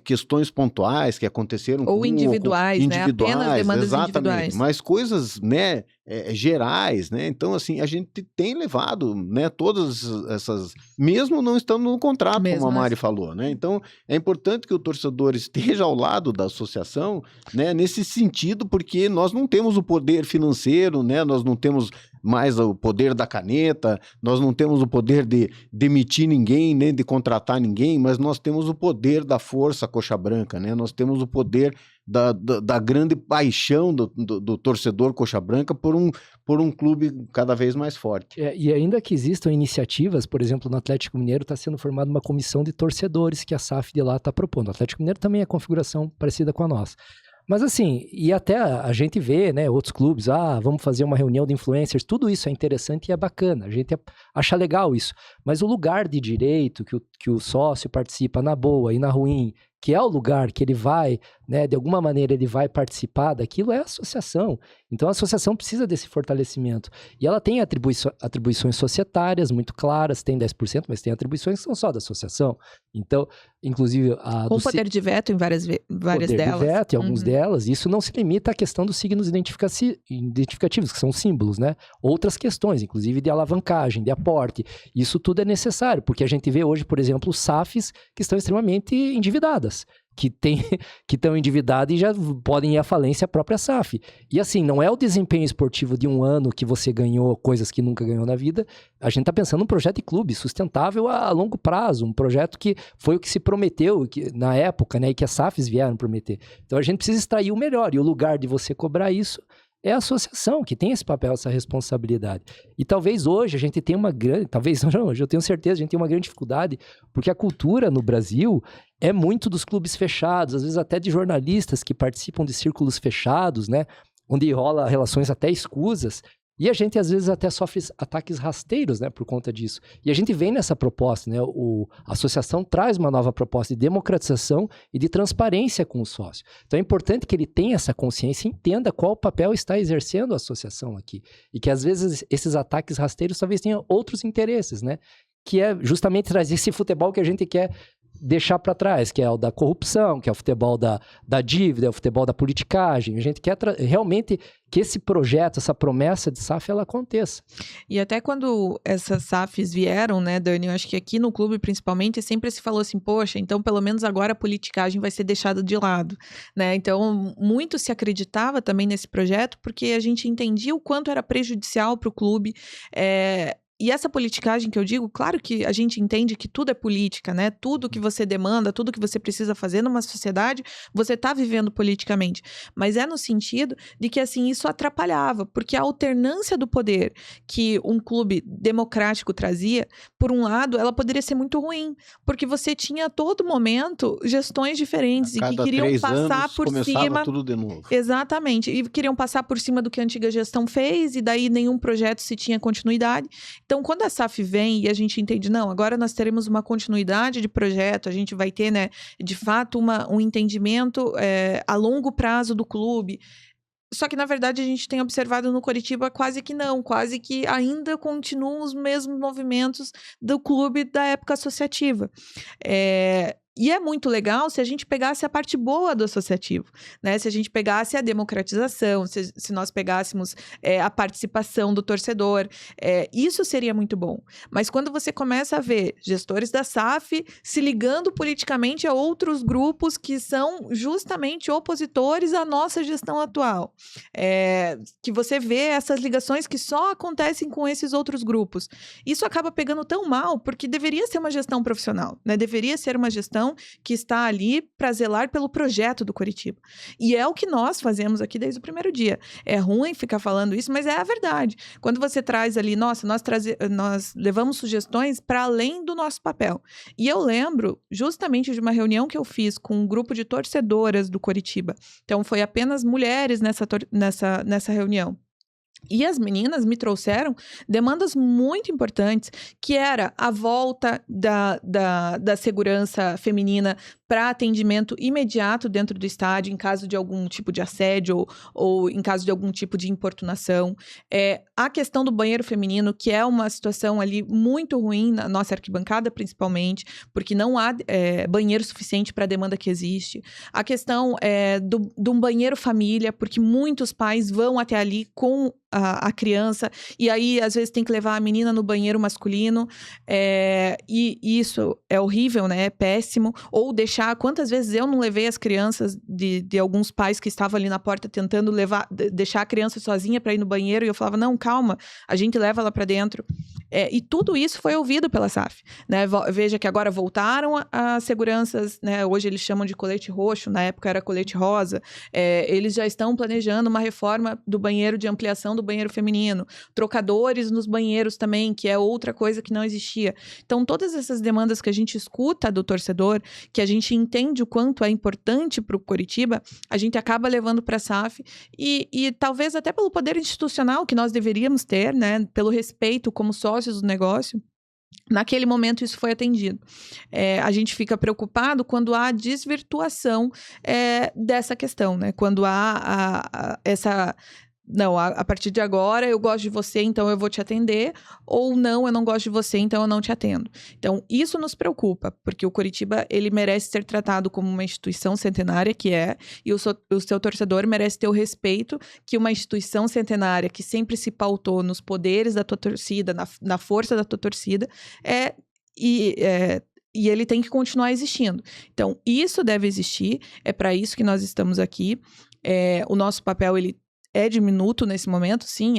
questões pontuais que aconteceram ou individuais, né, apenas demandas individuais, mas coisas, né, gerais, né? Então, assim, a gente tem levado, né, todas essas, mesmo não estando no contrato, mesmo como a Mari falou, né? Então, é importante que o torcedor esteja ao lado da associação, né, nesse sentido, porque nós não temos o poder financeiro, né? Nós não temos mais o poder da caneta, nós não temos o poder de demitir ninguém, nem de contratar ninguém, mas nós temos o poder da força coxa branca, né? Nós temos o poder da grande paixão do torcedor coxa branca por um clube cada vez mais forte. E ainda que existam iniciativas, por exemplo, no Atlético Mineiro está sendo formada uma comissão de torcedores que a SAF de lá está propondo. O Atlético Mineiro também é configuração parecida com a nossa. Mas assim, e até a gente vê, né, outros clubes, vamos fazer uma reunião de influencers, tudo isso é interessante e é bacana, a gente acha legal isso. Mas o lugar de direito que o sócio participa na boa e na ruim, que é o lugar que ele vai, né, de alguma maneira ele vai participar daquilo, é a associação. Então a associação precisa desse fortalecimento. E ela tem atribuições societárias muito claras, tem 10%, mas tem atribuições que são só da associação. Então, inclusive... Com poder de veto em várias delas. Poder de veto em alguns delas. Isso não se limita à questão dos signos identificativos, que são símbolos, né? Outras questões, inclusive de alavancagem, de aporte. Isso tudo é necessário, porque a gente vê hoje, por exemplo, SAFs que estão extremamente endividadas, que estão endividadas e já podem ir à falência a própria SAF. E assim, não é o desempenho esportivo de um ano que você ganhou coisas que nunca ganhou na vida. A gente está pensando num projeto de clube sustentável a longo prazo, um projeto que foi o que se prometeu na época, né, e que as SAFs vieram prometer. Então a gente precisa extrair o melhor, e o lugar de você cobrar isso é a associação, que tem esse papel, essa responsabilidade. E talvez hoje a gente tenha hoje eu tenho certeza, a gente tem uma grande dificuldade, porque a cultura no Brasil é muito dos clubes fechados, às vezes até de jornalistas que participam de círculos fechados, né, onde rola relações até escusas, e a gente às vezes até sofre ataques rasteiros, né, por conta disso. E a gente vem nessa proposta, né, a associação traz uma nova proposta de democratização e de transparência com o sócio. Então é importante que ele tenha essa consciência e entenda qual papel está exercendo a associação aqui. E que às vezes esses ataques rasteiros talvez tenham outros interesses, né, que é justamente trazer esse futebol que a gente quer deixar para trás, que é o da corrupção, que é o futebol da dívida, é o futebol da politicagem. A gente quer realmente que esse projeto, essa promessa de SAF, ela aconteça. E até quando essas SAFs vieram, né, Dani, eu acho que aqui no clube, principalmente, sempre se falou assim, poxa, então pelo menos agora a politicagem vai ser deixada de lado, né? Então, muito se acreditava também nesse projeto, porque a gente entendia o quanto era prejudicial para o clube, E essa politicagem que eu digo, claro que a gente entende que tudo é política, né? Tudo que você demanda, tudo que você precisa fazer numa sociedade, você está vivendo politicamente. Mas é no sentido de que, assim, isso atrapalhava, porque a alternância do poder que um clube democrático trazia, por um lado, ela poderia ser muito ruim, porque você tinha a todo momento gestões diferentes e que queriam passar por cima. Tudo de novo. Exatamente, e queriam passar por cima do que a antiga gestão fez, e daí nenhum projeto se tinha continuidade. Então, quando a SAF vem e a gente entende, não, agora nós teremos uma continuidade de projeto, a gente vai ter, né, de fato, um entendimento a longo prazo do clube. Só que, na verdade, a gente tem observado no Coritiba quase que ainda continuam os mesmos movimentos do clube da época associativa. E é muito legal se a gente pegasse a parte boa do associativo, né? Se a gente pegasse a democratização, se nós pegássemos a participação do torcedor, isso seria muito bom. Mas quando você começa a ver gestores da SAF se ligando politicamente a outros grupos que são justamente opositores à nossa gestão atual, que você vê essas ligações que só acontecem com esses outros grupos, isso acaba pegando tão mal, porque deveria ser uma gestão profissional, né? Deveria ser uma gestão que está ali para zelar pelo projeto do Coritiba. E é o que nós fazemos aqui desde o primeiro dia. É ruim ficar falando isso, mas é a verdade. Quando você traz ali, nossa, nós levamos sugestões para além do nosso papel. E eu lembro justamente de uma reunião que eu fiz com um grupo de torcedoras do Coritiba. Então, foi apenas mulheres nessa reunião. E as meninas me trouxeram demandas muito importantes, que era a volta da segurança feminina para atendimento imediato dentro do estádio, em caso de algum tipo de assédio ou em caso de algum tipo de importunação. A questão do banheiro feminino, que é uma situação ali muito ruim na nossa arquibancada, principalmente, porque não há banheiro suficiente para a demanda que existe. A questão de um banheiro família, porque muitos pais vão até ali com a criança, e aí às vezes tem que levar a menina no banheiro masculino, e isso é horrível, né? É péssimo. Ou quantas vezes eu não levei as crianças de alguns pais que estavam ali na porta tentando deixar a criança sozinha para ir no banheiro, e eu falava, não, calma, a gente leva ela para dentro. E tudo isso foi ouvido pela SAF, né? Veja que agora voltaram as seguranças, né? Hoje eles chamam de colete roxo, na época era colete rosa. Eles já estão planejando uma reforma do banheiro, de ampliação do banheiro feminino, trocadores nos banheiros também, que é outra coisa que não existia. Então, todas essas demandas que a gente escuta do torcedor, que a gente entende o quanto é importante para o Coritiba, a gente acaba levando para a SAF e talvez até pelo poder institucional que nós deveríamos ter, né, pelo respeito como sócios do negócio. Naquele momento isso foi atendido. A gente fica preocupado quando há desvirtuação dessa questão, né? Quando há essa... Não, a partir de agora eu gosto de você, então eu vou te atender, ou não, eu não gosto de você, então eu não te atendo. Então, isso nos preocupa, porque o Coritiba, ele merece ser tratado como uma instituição centenária, que e o seu torcedor merece ter o respeito que uma instituição centenária, que sempre se pautou nos poderes da tua torcida, na força da tua torcida, e ele tem que continuar existindo. Então, isso deve existir, é para isso que nós estamos aqui. O nosso papel, ele é diminuto nesse momento, sim,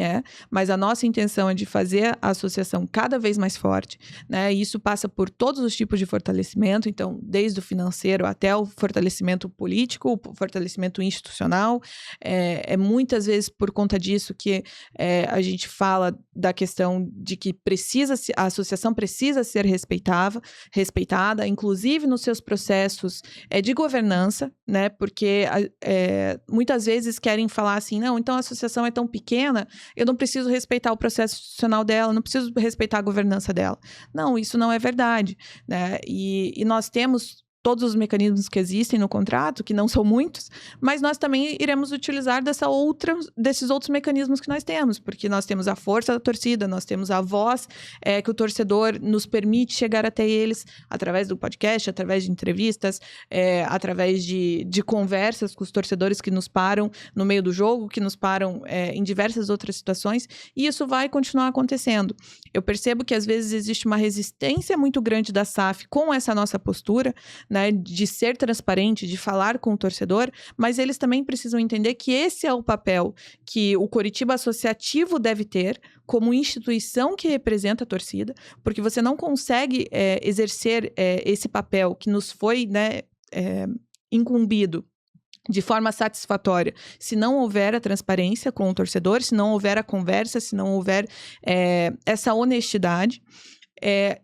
mas a nossa intenção é de fazer a associação cada vez mais forte, né? E isso passa por todos os tipos de fortalecimento, então, desde o financeiro até o fortalecimento político, o fortalecimento institucional. Muitas vezes por conta disso que a gente fala da questão de que a associação precisa ser respeitada, inclusive nos seus processos de governança, né? Porque muitas vezes querem falar assim, não, então a associação é tão pequena, eu não preciso respeitar o processo institucional dela, não preciso respeitar a governança dela. Não, isso não é verdade, né? E nós temos todos os mecanismos que existem no contrato, que não são muitos, mas nós também iremos utilizar desses outros mecanismos que nós temos, porque nós temos a força da torcida, nós temos a voz que o torcedor nos permite chegar até eles através do podcast, através de entrevistas, através de conversas com os torcedores que nos param no meio do jogo, que nos param em diversas outras situações, e isso vai continuar acontecendo. Eu percebo que às vezes existe uma resistência muito grande da SAF com essa nossa postura, né, de ser transparente, de falar com o torcedor, mas eles também precisam entender que esse é o papel que o Coritiba Associativo deve ter como instituição que representa a torcida, porque você não consegue exercer esse papel que nos foi, né, incumbido de forma satisfatória, se não houver a transparência com o torcedor, se não houver a conversa, se não houver essa honestidade.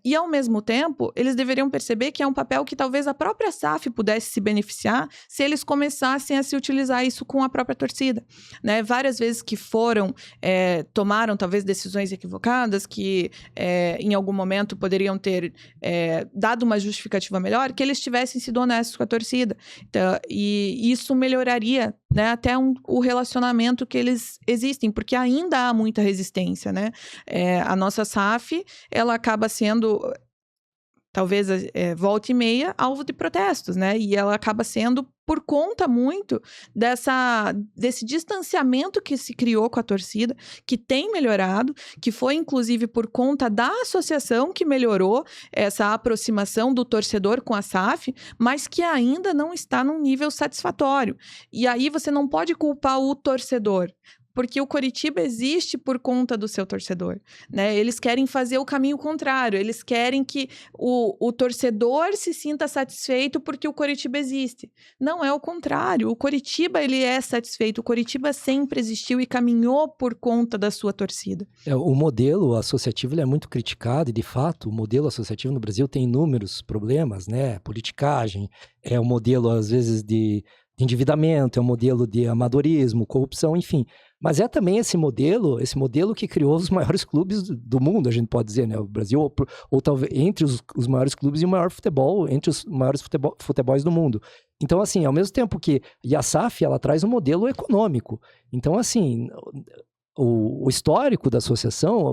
E, ao mesmo tempo, eles deveriam perceber que é um papel que talvez a própria SAF pudesse se beneficiar se eles começassem a se utilizar isso com a própria torcida, né? Várias vezes que tomaram talvez decisões equivocadas, que em algum momento poderiam ter dado uma justificativa melhor, que eles tivessem sido honestos com a torcida. Então, e isso melhoraria, né, até o relacionamento que eles existem, porque ainda há muita resistência, né? A nossa SAF, ela acaba sendo, talvez volta e meia, alvo de protestos, né? E ela acaba sendo por conta muito desse distanciamento que se criou com a torcida, que tem melhorado, que foi inclusive por conta da associação que melhorou essa aproximação do torcedor com a SAF, mas que ainda não está num nível satisfatório. E aí você não pode culpar o torcedor, porque o Coritiba existe por conta do seu torcedor, né? Eles querem fazer o caminho contrário, eles querem que o torcedor se sinta satisfeito porque o Coritiba existe. Não é o contrário, o Coritiba ele é satisfeito, o Coritiba sempre existiu e caminhou por conta da sua torcida. O modelo associativo ele é muito criticado e, de fato, o modelo associativo no Brasil tem inúmeros problemas, né? Politicagem, é um modelo, às vezes, de endividamento, é um modelo de amadorismo, corrupção, enfim. Mas é também esse modelo que criou os maiores clubes do mundo, a gente pode dizer, né? O Brasil, ou talvez entre os maiores clubes e o maior futebol, entre os maiores futebols do mundo. Então, assim, ao mesmo tempo que a SAF, ela traz um modelo econômico. Então, assim, o histórico da associação,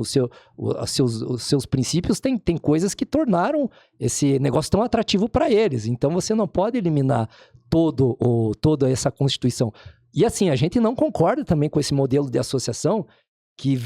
os seus princípios, tem coisas que tornaram esse negócio tão atrativo para eles. Então, você não pode eliminar toda essa constituição. E assim, a gente não concorda também com esse modelo de associação que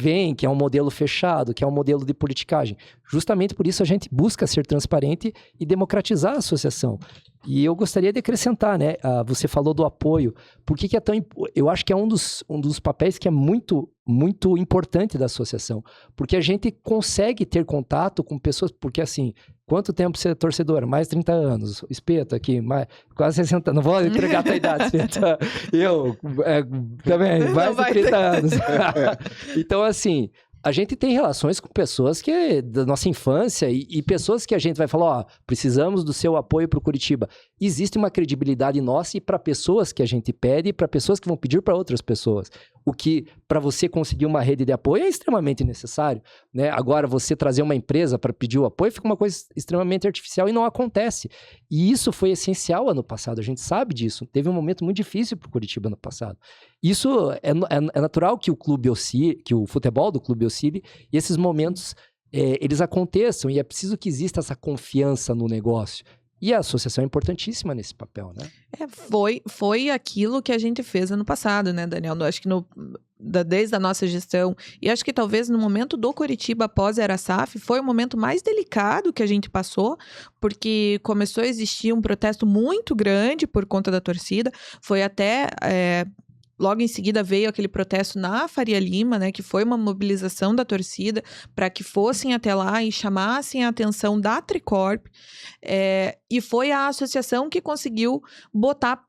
é um modelo fechado, que é um modelo de politicagem. Justamente por isso a gente busca ser transparente e democratizar a associação. E eu gostaria de acrescentar, né? Você falou do apoio. Por que é tão... Eu acho que é um dos papéis que é muito, muito importante da associação. Porque a gente consegue ter contato com pessoas... Porque assim, quanto tempo você é torcedor? Mais de 30 anos. Espeto aqui, quase 60... Não vou entregar a tua idade, Espeto. Eu também, mais de 30 anos. Então, assim... A gente tem relações com pessoas que da nossa infância e pessoas que a gente vai falar, precisamos do seu apoio para o Coritiba. Existe uma credibilidade nossa e para pessoas que a gente pede e para pessoas que vão pedir para outras pessoas. O que, para você conseguir uma rede de apoio, é extremamente necessário, né? Agora, você trazer uma empresa para pedir o apoio fica uma coisa extremamente artificial e não acontece. E isso foi essencial ano passado, a gente sabe disso. Teve um momento muito difícil para o Coritiba ano passado. Isso é natural que o clube oscile, que o futebol do clube oscile, e esses momentos eles aconteçam, e é preciso que exista essa confiança no negócio. E a associação é importantíssima nesse papel, né? Foi aquilo que a gente fez ano passado, né, Daniel? Eu acho que desde a nossa gestão, e acho que talvez no momento do Coritiba após a SAF, foi o momento mais delicado que a gente passou, porque começou a existir um protesto muito grande por conta da torcida, foi até... Logo em seguida veio aquele protesto na Faria Lima, né, que foi uma mobilização da torcida para que fossem até lá e chamassem a atenção da Tricorp. E foi a associação que conseguiu botar,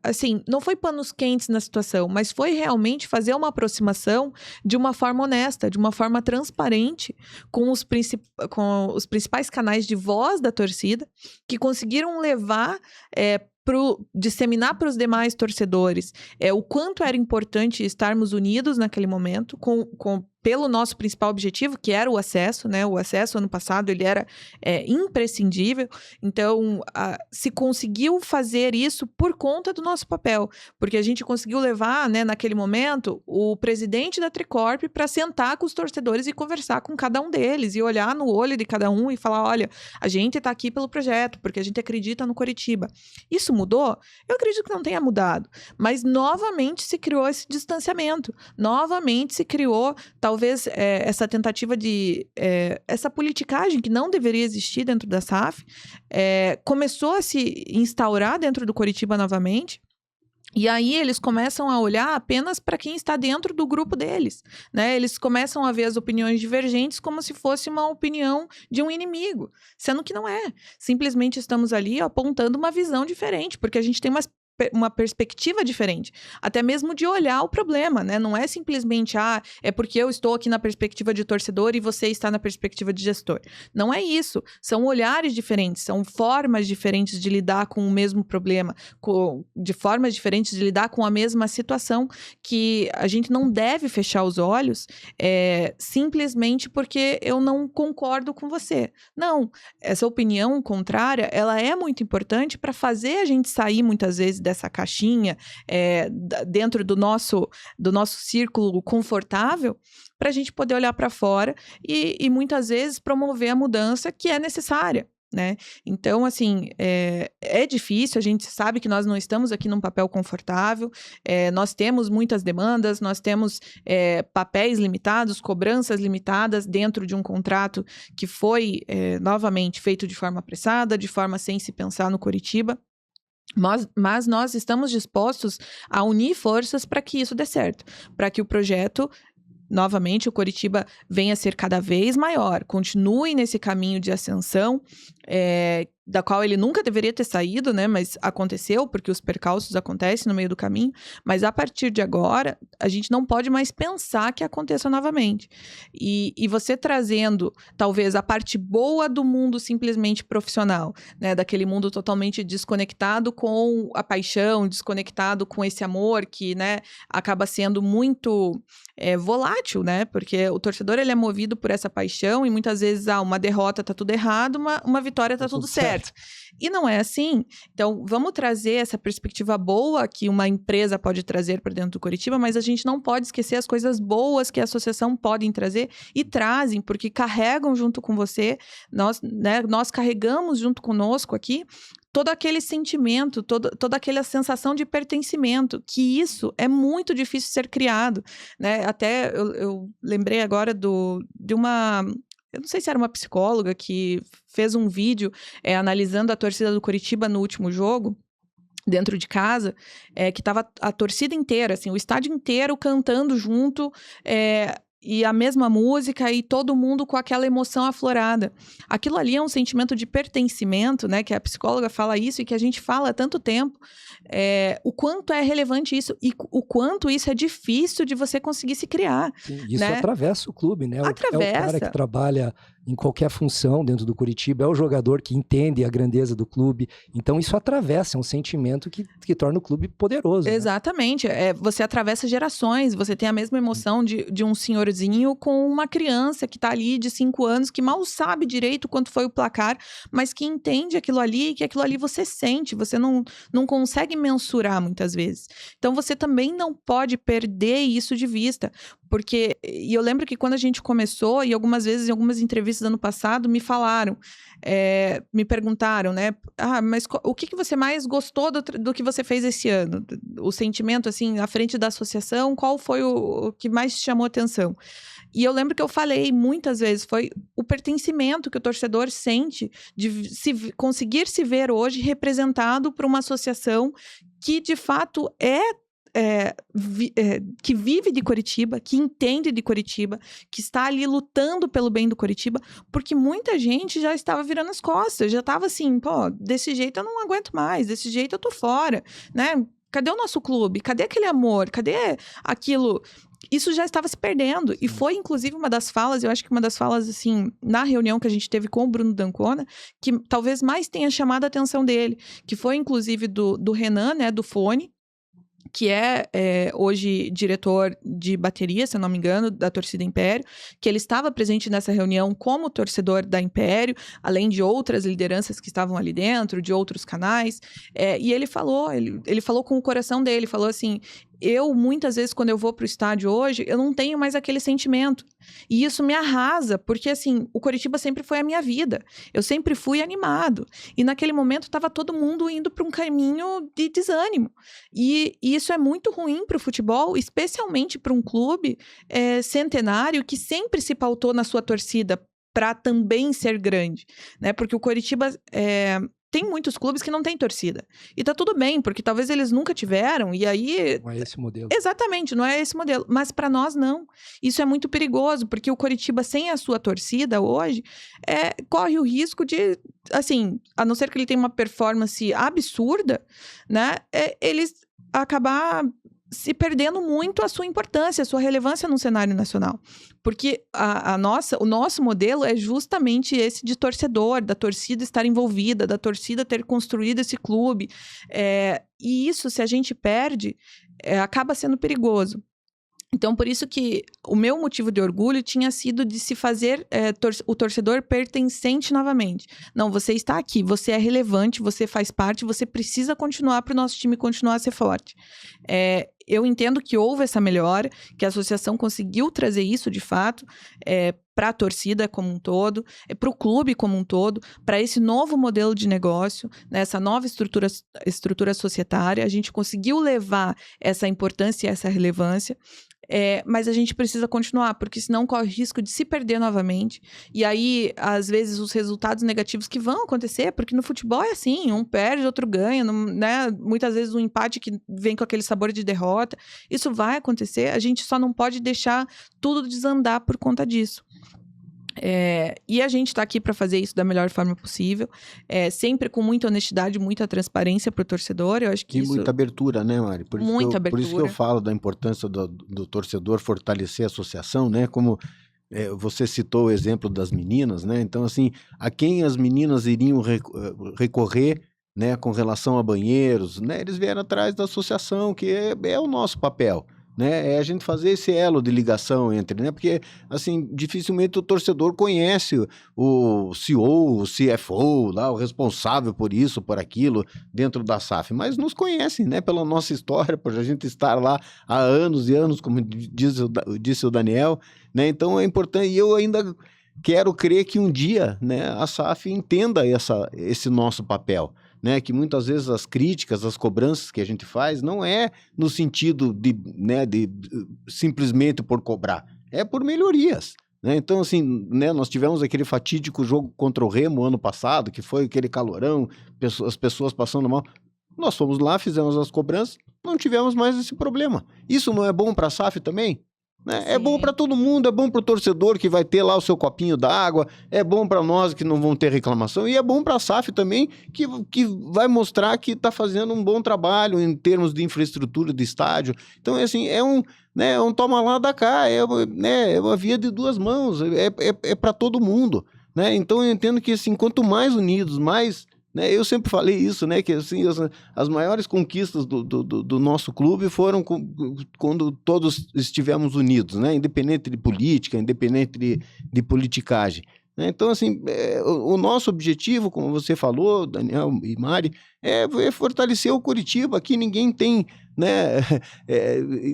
assim, não foi panos quentes na situação, mas foi realmente fazer uma aproximação de uma forma honesta, de uma forma transparente com os principais canais de voz da torcida, que conseguiram levar... disseminar para os demais torcedores o quanto era importante estarmos unidos naquele momento pelo nosso principal objetivo, que era o acesso, né? O acesso ano passado ele era imprescindível, então se conseguiu fazer isso por conta do nosso papel, porque a gente conseguiu levar, né, naquele momento, o presidente da Tricorp para sentar com os torcedores e conversar com cada um deles, e olhar no olho de cada um e falar, olha, a gente está aqui pelo projeto, porque a gente acredita no Coritiba. Isso mudou? Eu acredito que não tenha mudado, mas novamente se criou esse distanciamento, novamente se criou, talvez, talvez essa tentativa de... essa politicagem que não deveria existir dentro da SAF começou a se instaurar dentro do Coritiba novamente. E aí eles começam a olhar apenas para quem está dentro do grupo deles, né? Eles começam a ver as opiniões divergentes como se fosse uma opinião de um inimigo, sendo que não é. Simplesmente estamos ali apontando uma visão diferente, porque a gente tem uma perspectiva diferente, até mesmo de olhar o problema, né? Não é simplesmente, é porque eu estou aqui na perspectiva de torcedor e você está na perspectiva de gestor. Não é isso. São olhares diferentes, são formas diferentes de lidar com o mesmo problema, de formas diferentes de lidar com a mesma situação, que a gente não deve fechar os olhos simplesmente porque eu não concordo com você. Não. Essa opinião contrária, ela é muito importante para fazer a gente sair muitas vezes dessa caixinha, dentro do nosso círculo confortável, para a gente poder olhar para fora e muitas vezes promover a mudança que é necessária, né? Então, assim, é difícil, a gente sabe que nós não estamos aqui num papel confortável, nós temos muitas demandas, nós temos papéis limitados, cobranças limitadas dentro de um contrato que foi, novamente, feito de forma apressada, de forma sem se pensar no Coritiba. Mas nós estamos dispostos a unir forças para que isso dê certo, para que o projeto, novamente, o Coritiba venha a ser cada vez maior, continue nesse caminho de ascensão, da qual ele nunca deveria ter saído, né? Mas aconteceu, porque os percalços acontecem no meio do caminho. Mas a partir de agora, a gente não pode mais pensar que aconteça novamente. E você trazendo, talvez, a parte boa do mundo simplesmente profissional, né? Daquele mundo totalmente desconectado com a paixão, desconectado com esse amor que, né, acaba sendo muito volátil, né? Porque o torcedor, ele é movido por essa paixão e muitas vezes, uma derrota tá tudo errado, uma vitória tá tudo certo. E não é assim. Então, vamos trazer essa perspectiva boa que uma empresa pode trazer para dentro do Coritiba, mas a gente não pode esquecer as coisas boas que a associação pode trazer e trazem, porque carregam junto com você, nós carregamos junto conosco aqui todo aquele sentimento, toda aquela sensação de pertencimento, que isso é muito difícil ser criado, né? Até eu lembrei agora de uma... Eu não sei se era uma psicóloga que fez um vídeo analisando a torcida do Coritiba no último jogo, dentro de casa, que estava a torcida inteira, assim, o estádio inteiro cantando junto, e a mesma música e todo mundo com aquela emoção aflorada. Aquilo ali é um sentimento de pertencimento, né? Que a psicóloga fala isso e que a gente fala há tanto tempo. O quanto é relevante isso e o quanto isso é difícil de você conseguir se criar. Sim, isso, né? Atravessa o clube, né? Atravessa. É o cara que trabalha em qualquer função dentro do Coritiba, é o jogador que entende a grandeza do clube. Então, isso atravessa, é um sentimento que torna o clube poderoso. Exatamente. Né? Você atravessa gerações, você tem a mesma emoção de um senhorzinho com uma criança que está ali de 5 anos, que mal sabe direito quanto foi o placar, mas que entende aquilo ali, que aquilo ali você sente, você não consegue mensurar muitas vezes. Então, você também não pode perder isso de vista. Porque, e eu lembro que quando a gente começou, e algumas vezes em algumas entrevistas ano passado, me falaram, me perguntaram, né? Mas o que você mais gostou do que você fez esse ano? O sentimento, assim, à frente da associação, qual foi o que mais te chamou a atenção? E eu lembro que eu falei muitas vezes, foi o pertencimento que o torcedor sente de conseguir se ver hoje representado por uma associação que, de fato, que vive de Coritiba, que entende de Coritiba, que está ali lutando pelo bem do Coritiba, porque muita gente já estava virando as costas, já estava assim, desse jeito eu não aguento mais, desse jeito eu tô fora, né? Cadê o nosso clube? Cadê aquele amor? Cadê aquilo? Isso já estava se perdendo. E foi, inclusive, uma das falas, eu acho que uma das falas, assim, na reunião que a gente teve com o Bruno D'Ancona, que talvez mais tenha chamado a atenção dele, que foi, inclusive, do Renan, né, do Fone, que hoje diretor de bateria, se eu não me engano, da torcida Império, que ele estava presente nessa reunião como torcedor da Império, além de outras lideranças que estavam ali dentro, de outros canais, e ele falou com o coração dele, falou assim, eu, muitas vezes, quando eu vou pro estádio hoje, eu não tenho mais aquele sentimento. E isso me arrasa, porque, assim, o Coritiba sempre foi a minha vida. Eu sempre fui animado. E naquele momento, estava todo mundo indo para um caminho de desânimo. E isso isso é muito ruim para o futebol, especialmente para um clube centenário que sempre se pautou na sua torcida para também ser grande, né? Porque o Coritiba tem muitos clubes que não têm torcida. E tá tudo bem, porque talvez eles nunca tiveram, e aí... Não é esse o modelo. Exatamente, não é esse modelo. Mas para nós, não. Isso é muito perigoso, porque o Coritiba, sem a sua torcida hoje, corre o risco de, assim, a não ser que ele tenha uma performance absurda, né? Eles acabar se perdendo muito a sua importância, a sua relevância no cenário nacional. Porque o nosso modelo é justamente esse de torcedor, da torcida estar envolvida, da torcida ter construído esse clube. E isso, se a gente perde, acaba sendo perigoso. Então, por isso que o meu motivo de orgulho tinha sido de se fazer o torcedor pertencente novamente. Não, você está aqui, você é relevante, você faz parte, você precisa continuar para o nosso time continuar a ser forte. Eu entendo que houve essa melhora, que a associação conseguiu trazer isso de fato para a torcida como um todo, para o clube como um todo, para esse novo modelo de negócio, né, essa nova estrutura societária. A gente conseguiu levar essa importância e essa relevância. Mas a gente precisa continuar, porque senão corre o risco de se perder novamente. E aí, às vezes, os resultados negativos que vão acontecer, porque no futebol é assim, um perde, outro ganha, né? Muitas vezes um empate que vem com aquele sabor de derrota. Isso vai acontecer, a gente só não pode deixar tudo desandar por conta disso. E a gente está aqui para fazer isso da melhor forma possível, sempre com muita honestidade, muita transparência para o torcedor. Eu acho que isso... muita abertura, né, Mari? Por isso que eu falo da importância do torcedor fortalecer a associação, né? Como você citou o exemplo das meninas, né? Então, assim, a quem as meninas iriam recorrer, né, com relação a banheiros, né? Eles vieram atrás da associação, que é o nosso papel. Né, é a gente fazer esse elo de ligação entre, né, porque, assim, dificilmente o torcedor conhece o CEO, o CFO, lá, o responsável por isso, por aquilo, dentro da SAF, mas nos conhecem, né, pela nossa história, por a gente estar lá há anos e anos, como disse o Daniel, né, então é importante, e eu ainda quero crer que um dia, né, a SAF entenda esse nosso papel, né, que muitas vezes as críticas, as cobranças que a gente faz não é no sentido de simplesmente por cobrar, é por melhorias, né? Então, assim, né, nós tivemos aquele fatídico jogo contra o Remo ano passado, que foi aquele calorão, as pessoas passando mal. Nós fomos lá, fizemos as cobranças, não tivemos mais esse problema. Isso não é bom para a SAF também? Né? É bom para todo mundo, é bom para o torcedor que vai ter lá o seu copinho d'água, é bom para nós que não vão ter reclamação, e é bom para a SAF também, que vai mostrar que está fazendo um bom trabalho em termos de infraestrutura do estádio. Então, assim, é um toma lá da cá, é uma via de duas mãos, é para todo mundo. Né? Então, eu entendo que, assim, quanto mais unidos, mais... Né? Eu sempre falei isso, né? Que assim, as maiores conquistas do nosso clube foram quando todos estivemos unidos, né? Independente de política, independente de politicagem. Né? Então, assim, o nosso objetivo, como você falou, Daniel e Mari, é fortalecer o Coritiba. Aqui ninguém tem, né,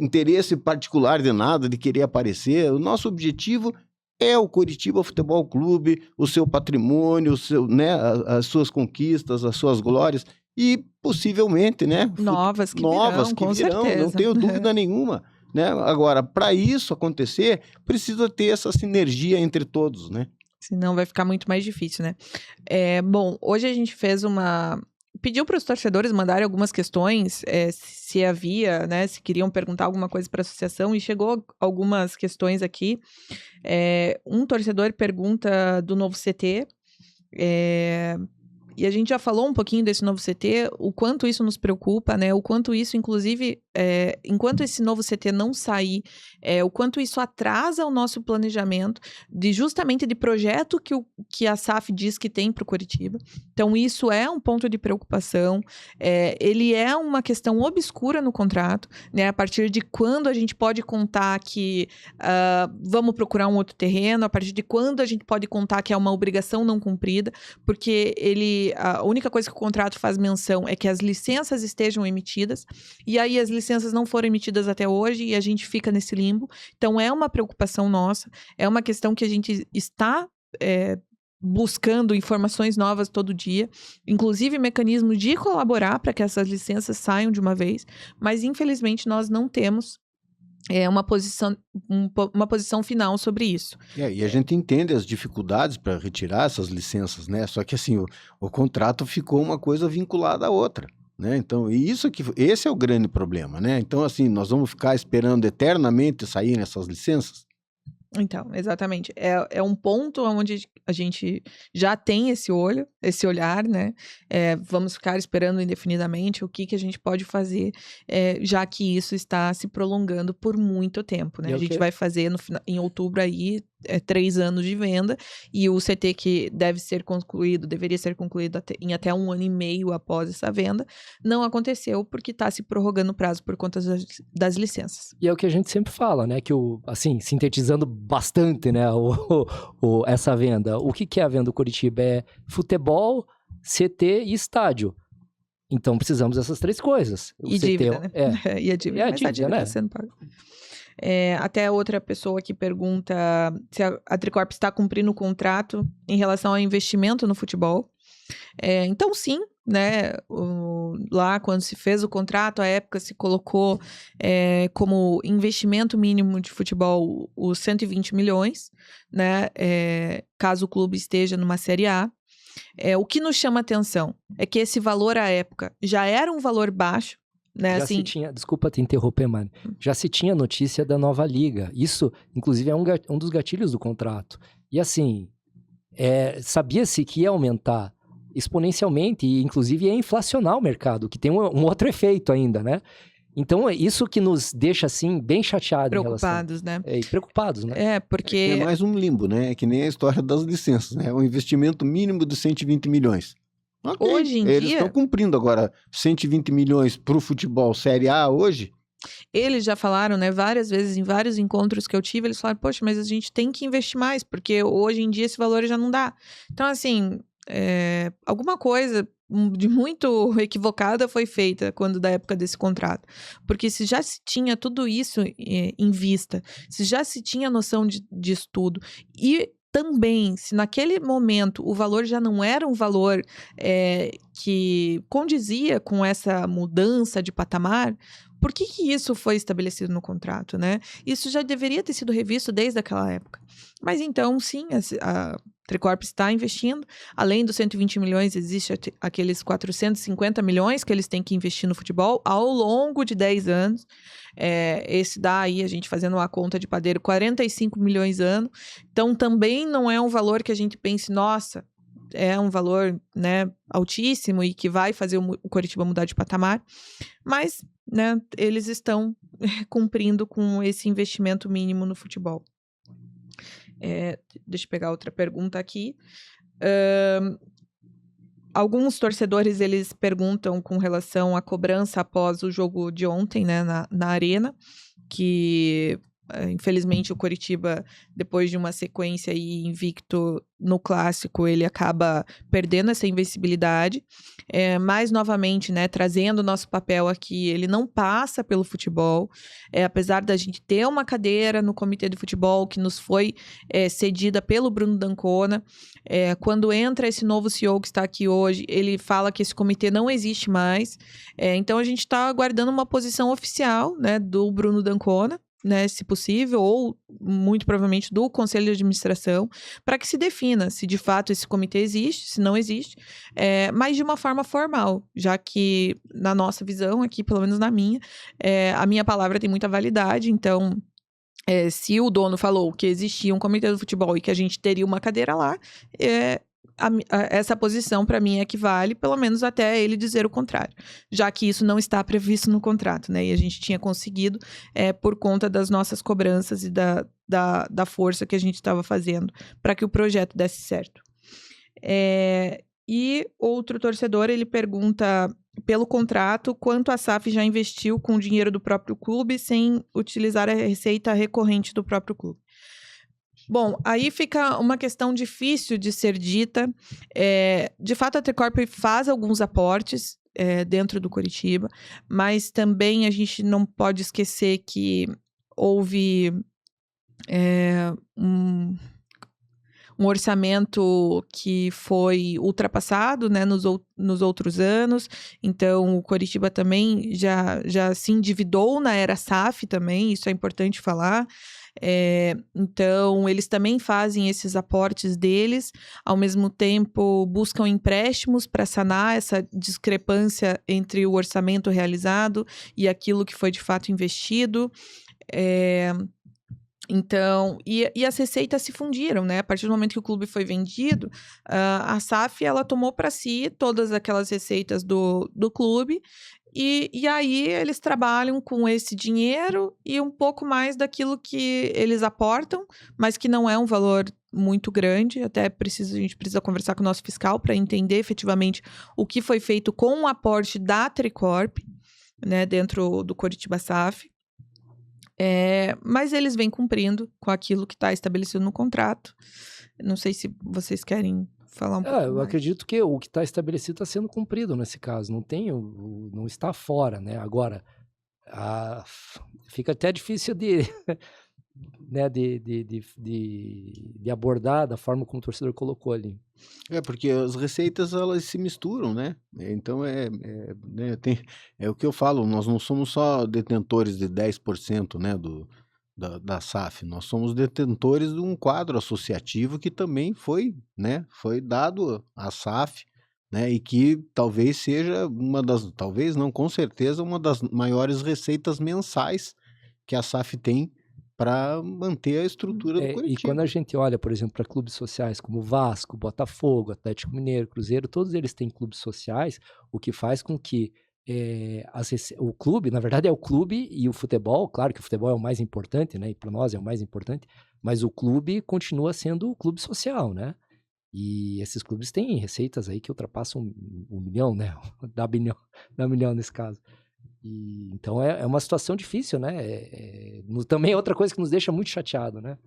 interesse particular de nada, de querer aparecer. O nosso objetivo é o Coritiba Futebol Clube, o seu patrimônio, né, as suas conquistas, as suas glórias e possivelmente, né, novas que virão, com certeza. Não tenho dúvida nenhuma. Né? Agora, para isso acontecer, precisa ter essa sinergia entre todos, né? Senão vai ficar muito mais difícil, né? Bom, hoje a gente pediu para os torcedores mandarem algumas questões, se havia, né, se queriam perguntar alguma coisa para a associação, e chegou algumas questões aqui. Um torcedor pergunta do novo CT, e a gente já falou um pouquinho desse novo CT, o quanto isso nos preocupa, né? O quanto isso, inclusive, enquanto esse novo CT não sair, o quanto isso atrasa o nosso planejamento justamente de projeto que a SAF diz que tem para o Coritiba. Então, isso é um ponto de preocupação. Ele é uma questão obscura no contrato, né? A partir de quando a gente pode contar que vamos procurar um outro terreno, a partir de quando a gente pode contar que é uma obrigação não cumprida, porque a única coisa que o contrato faz menção é que as licenças estejam emitidas, e aí as licenças não foram emitidas até hoje e a gente fica nesse limbo. Então, é uma preocupação nossa, é uma questão que a gente está buscando informações novas todo dia, inclusive mecanismos de colaborar para que essas licenças saiam de uma vez, mas infelizmente nós não temos uma posição final sobre isso. E a gente entende as dificuldades para retirar essas licenças, né? Só que assim, o contrato ficou uma coisa vinculada à outra, né? Então, esse é o grande problema, né? Então, assim, nós vamos ficar esperando eternamente saírem essas licenças? Então, exatamente. É um ponto onde a gente já tem esse olhar, né? Vamos ficar esperando indefinidamente o que a gente pode fazer, já que isso está se prolongando por muito tempo, né? A gente vai fazer em outubro aí 3 anos de venda, e o CT que deveria ser concluído em até 1 ano e meio após essa venda, não aconteceu porque está se prorrogando o prazo por conta das licenças. E é o que a gente sempre fala, né? Que assim, sintetizando bastante, né, essa venda. O que é a venda do Coritiba? É futebol, CT e estádio. Então precisamos dessas 3 coisas. E dívida, né? E a dívida. Mas a dívida né? Tá sendo paga. Até outra pessoa que pergunta se a Tricorp está cumprindo o contrato em relação ao investimento no futebol. Então, sim, né? Lá, quando se fez o contrato, à época se colocou como investimento mínimo de futebol os 120 milhões, né? Caso o clube esteja numa Série A. O que nos chama atenção é que esse valor, à época, já era um valor baixo, né? Já assim... se tinha, desculpa te interromper, Mari, já se tinha notícia da nova liga. Isso, inclusive, é um dos gatilhos do contrato. E assim, sabia-se que ia aumentar exponencialmente e, inclusive, ia inflacionar o mercado, que tem um outro efeito ainda, né? Então, é isso que nos deixa, assim, bem chateados. Preocupados, né? E preocupados, né? Porque... É mais um limbo, né? É que nem a história das licenças, né? Um investimento mínimo de 120 milhões. Okay. Hoje em Eles dia... estão cumprindo agora 120 milhões para o futebol Série A hoje. Eles já falaram, né, várias vezes, em vários encontros que eu tive, eles falaram, poxa, mas a gente tem que investir mais, porque hoje em dia esse valor já não dá. Então, assim, alguma coisa de muito equivocada foi feita da época desse contrato. Porque se já se tinha tudo isso em vista, se já se tinha noção de estudo, e também, se naquele momento o valor já não era um valor que condizia com essa mudança de patamar, por que isso foi estabelecido no contrato, né? Isso já deveria ter sido revisto desde aquela época. Mas então, sim, a Tricorp está investindo. Além dos 120 milhões, existe aqueles 450 milhões que eles têm que investir no futebol ao longo de 10 anos. Esse dá aí, a gente fazendo uma conta de padeiro, 45 milhões ano. Então, também não é um valor que a gente pense, nossa, é um valor, né, altíssimo e que vai fazer o Coritiba mudar de patamar. Mas, né, eles estão cumprindo com esse investimento mínimo no futebol. Deixa eu pegar outra pergunta aqui. Alguns torcedores, eles perguntam com relação à cobrança após o jogo de ontem, né, na Arena, que infelizmente o Coritiba, depois de uma sequência aí invicto no Clássico, ele acaba perdendo essa invencibilidade, mas novamente, né, trazendo o nosso papel aqui, ele não passa pelo futebol, apesar da gente ter uma cadeira no comitê de futebol que nos foi cedida pelo Bruno D'Ancona, quando entra esse novo CEO que está aqui hoje, ele fala que esse comitê não existe mais, então a gente está aguardando uma posição oficial, né, do Bruno D'Ancona, né, se possível, ou muito provavelmente do Conselho de Administração, para que se defina se de fato esse comitê existe, se não existe, mas de uma forma formal, já que na nossa visão aqui, pelo menos na minha, a minha palavra tem muita validade, então se o dono falou que existia um comitê do futebol e que a gente teria uma cadeira lá, essa posição para mim equivale, pelo menos até ele dizer o contrário, já que isso não está previsto no contrato, né? E a gente tinha conseguido por conta das nossas cobranças e da força que a gente estava fazendo para que o projeto desse certo. E outro torcedor, ele pergunta pelo contrato, quanto a SAF já investiu com o dinheiro do próprio clube sem utilizar a receita recorrente do próprio clube. Bom, aí fica uma questão difícil de ser dita. De fato, a Tricorp faz alguns aportes dentro do Coritiba, mas também a gente não pode esquecer que houve um orçamento que foi ultrapassado, né, nos outros anos. Então, o Coritiba também já se endividou na era SAF também, isso é importante falar. Então, eles também fazem esses aportes deles, ao mesmo tempo buscam empréstimos para sanar essa discrepância entre o orçamento realizado e aquilo que foi de fato investido. Então, e as receitas se fundiram, né? A partir do momento que o clube foi vendido, a SAF, ela tomou para si todas aquelas receitas do clube, e aí eles trabalham com esse dinheiro e um pouco mais daquilo que eles aportam, mas que não é um valor muito grande. Até a gente precisa conversar com o nosso fiscal para entender efetivamente o que foi feito com o aporte da Tricorp, né, dentro do Coritiba SAF. Mas eles vêm cumprindo com aquilo que está estabelecido no contrato. Não sei se vocês querem falar um pouco Eu mais. acredito que o que está estabelecido está sendo cumprido nesse caso, não está fora, né? Agora, fica até difícil né, de abordar da forma como o torcedor colocou ali. Porque as receitas, elas se misturam, né? Então, né, é o que eu falo, nós não somos só detentores de 10%, né, da SAF, nós somos detentores de um quadro associativo que também foi, né, foi dado à SAF, né, e que talvez seja talvez não, com certeza, uma das maiores receitas mensais que a SAF tem para manter a estrutura do E Coritiba. quando a gente olha, por exemplo, para clubes sociais como Vasco, Botafogo, Atlético Mineiro, Cruzeiro, todos eles têm clubes sociais, o que faz com que o clube, na verdade é o clube e o futebol, claro que o futebol é o mais importante, né, e para nós é o mais importante, mas o clube continua sendo o clube social, né? E esses clubes têm receitas aí que ultrapassam 1 milhão, né? Dá milhão nesse caso. Então é uma situação difícil, né? Também é outra coisa que nos deixa muito chateado, né?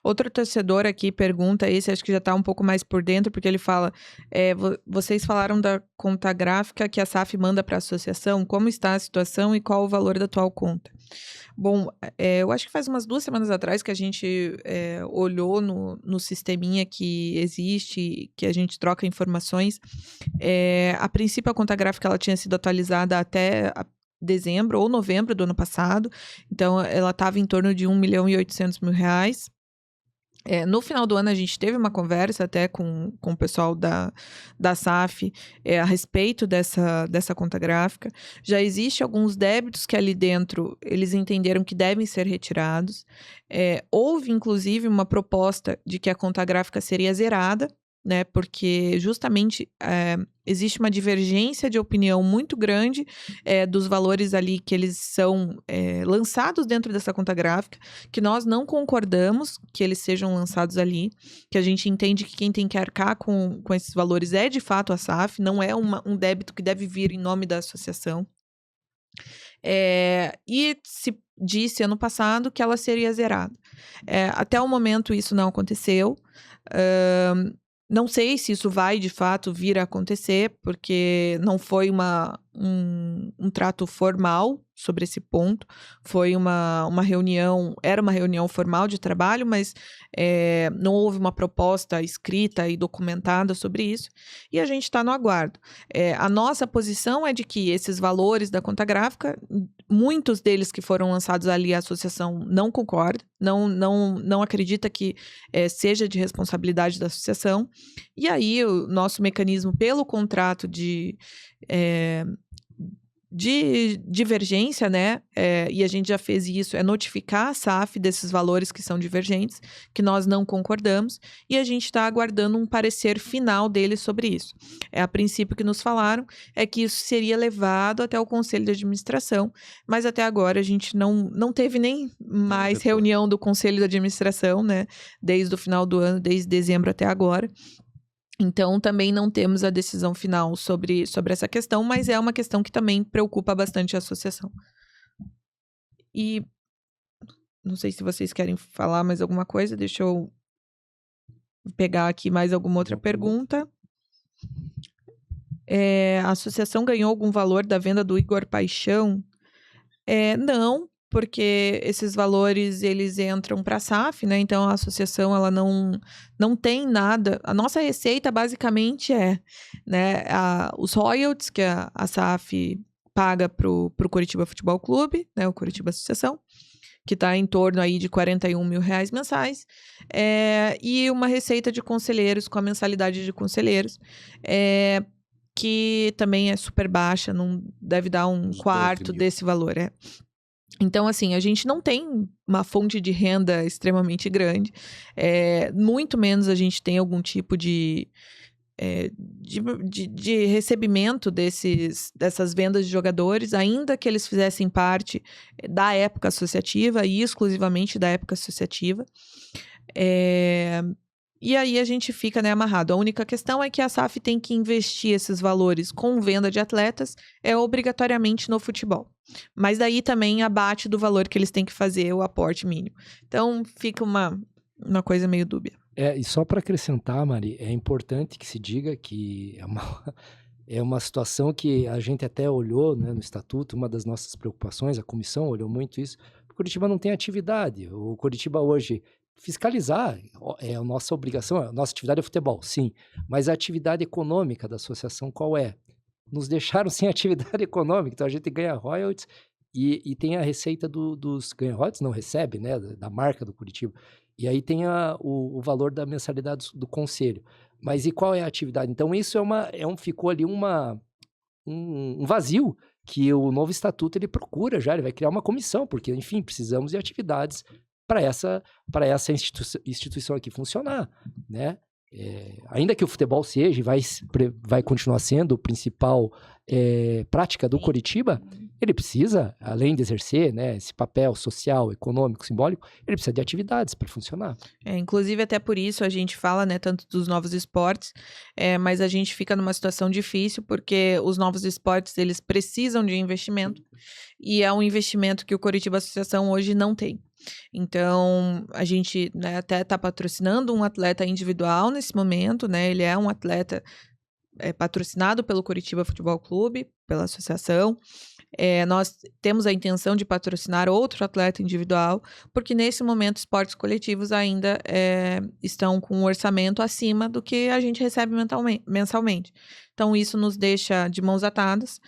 Outro torcedor aqui pergunta, esse acho que já está um pouco mais por dentro, porque ele fala, vocês falaram da conta gráfica que a SAF manda para a associação, como está a situação e qual o valor da atual conta? Bom, eu acho que faz umas 2 semanas atrás que a gente olhou no sisteminha que existe, que a gente troca informações. A princípio, a conta gráfica ela tinha sido atualizada até dezembro ou novembro do ano passado, então ela estava em torno de R$1.800.000. No final do ano, a gente teve uma conversa até com o pessoal da SAF a respeito dessa conta gráfica. Já existe alguns débitos que ali dentro eles entenderam que devem ser retirados. Houve, inclusive, uma proposta de que a conta gráfica seria zerada, né? Porque justamente existe uma divergência de opinião muito grande dos valores ali que eles são lançados dentro dessa conta gráfica, que nós não concordamos que eles sejam lançados ali, que a gente entende que quem tem que arcar com esses valores é de fato a SAF, não é um débito que deve vir em nome da associação. E se disse ano passado que ela seria zerada. Até o momento isso não aconteceu. Não sei se isso vai, de fato, vir a acontecer, porque não foi um trato formal sobre esse ponto. Foi uma reunião, era uma reunião formal de trabalho, mas não houve uma proposta escrita e documentada sobre isso. E a gente está no aguardo. A nossa posição é de que esses valores da conta gráfica, muitos deles que foram lançados ali, a associação não concorda, não acredita que seja de responsabilidade da associação. E aí, o nosso mecanismo pelo contrato de divergência, né? E a gente já fez isso, notificar a SAF desses valores que são divergentes, que nós não concordamos, e a gente está aguardando um parecer final deles sobre isso. A princípio que nos falaram é que isso seria levado até o Conselho de Administração, mas até agora a gente não teve nem mais reunião do Conselho de Administração, né? Desde o final do ano, desde dezembro até agora. Então, também não temos a decisão final sobre essa questão, mas é uma questão que também preocupa bastante a associação. E não sei se vocês querem falar mais alguma coisa, deixa eu pegar aqui mais alguma outra pergunta. A associação ganhou algum valor da venda do Igor Paixão? Não, porque esses valores, eles entram para a SAF, né? Então, a associação, ela não tem nada. A nossa receita, basicamente, né, os royalties que a SAF paga pro Coritiba Futebol Clube, né? O Coritiba Associação, que está em torno aí de R$41 mil mensais, e uma receita de conselheiros, com a mensalidade de conselheiros, que também é super baixa, não deve dar um quarto desse valor. Então, assim, a gente não tem uma fonte de renda extremamente grande, muito menos a gente tem algum tipo de recebimento dessas vendas de jogadores, ainda que eles fizessem parte da época associativa e exclusivamente da época associativa. E aí a gente fica, né, amarrado. A única questão é que a SAF tem que investir esses valores com venda de atletas obrigatoriamente no futebol. Mas daí também abate do valor que eles têm que fazer o aporte mínimo. Então fica uma coisa meio dúbia. E só para acrescentar, Mari, é importante que se diga que é uma situação que a gente até olhou, né, no estatuto, uma das nossas preocupações, a comissão olhou muito isso. O Coritiba não tem atividade. O Coritiba hoje, fiscalizar é a nossa obrigação, a nossa atividade é futebol, sim. Mas a atividade econômica da associação qual é? Nos deixaram sem atividade econômica, então a gente ganha royalties e tem a receita dos ganha royalties, não recebe, né, da marca do Coritiba. E aí tem o valor da mensalidade do conselho. Mas e qual é a atividade? Então isso ficou ali um vazio que o novo estatuto ele procura já, ele vai criar uma comissão, porque, enfim, precisamos de atividades para essa instituição aqui funcionar, né? Ainda que o futebol seja e vai continuar sendo a principal prática do Coritiba, ele precisa, além de exercer, né, esse papel social, econômico, simbólico, ele precisa de atividades para funcionar. Inclusive, até por isso a gente fala, né, tanto dos novos esportes, mas a gente fica numa situação difícil, porque os novos esportes, eles precisam de investimento, e é um investimento que o Coritiba Associação hoje não tem. Então, a gente, né, até está patrocinando um atleta individual nesse momento, né, ele é um atleta patrocinado pelo Coritiba Futebol Clube, pela associação. Nós temos a intenção de patrocinar outro atleta individual, porque nesse momento esportes coletivos ainda estão com um orçamento acima do que a gente recebe mensalmente. Então isso nos deixa de mãos atadas,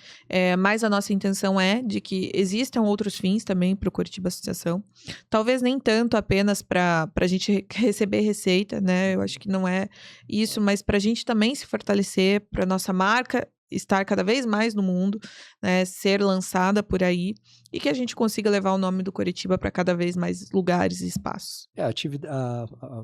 mas a nossa intenção é de que existam outros fins também para o Coritiba Associação. Talvez nem tanto apenas para a gente receber receita, né? Eu acho que não é isso, mas para a gente também se fortalecer, para nossa marca estar cada vez mais no mundo, né, ser lançada por aí, e que a gente consiga levar o nome do Coritiba para cada vez mais lugares e espaços.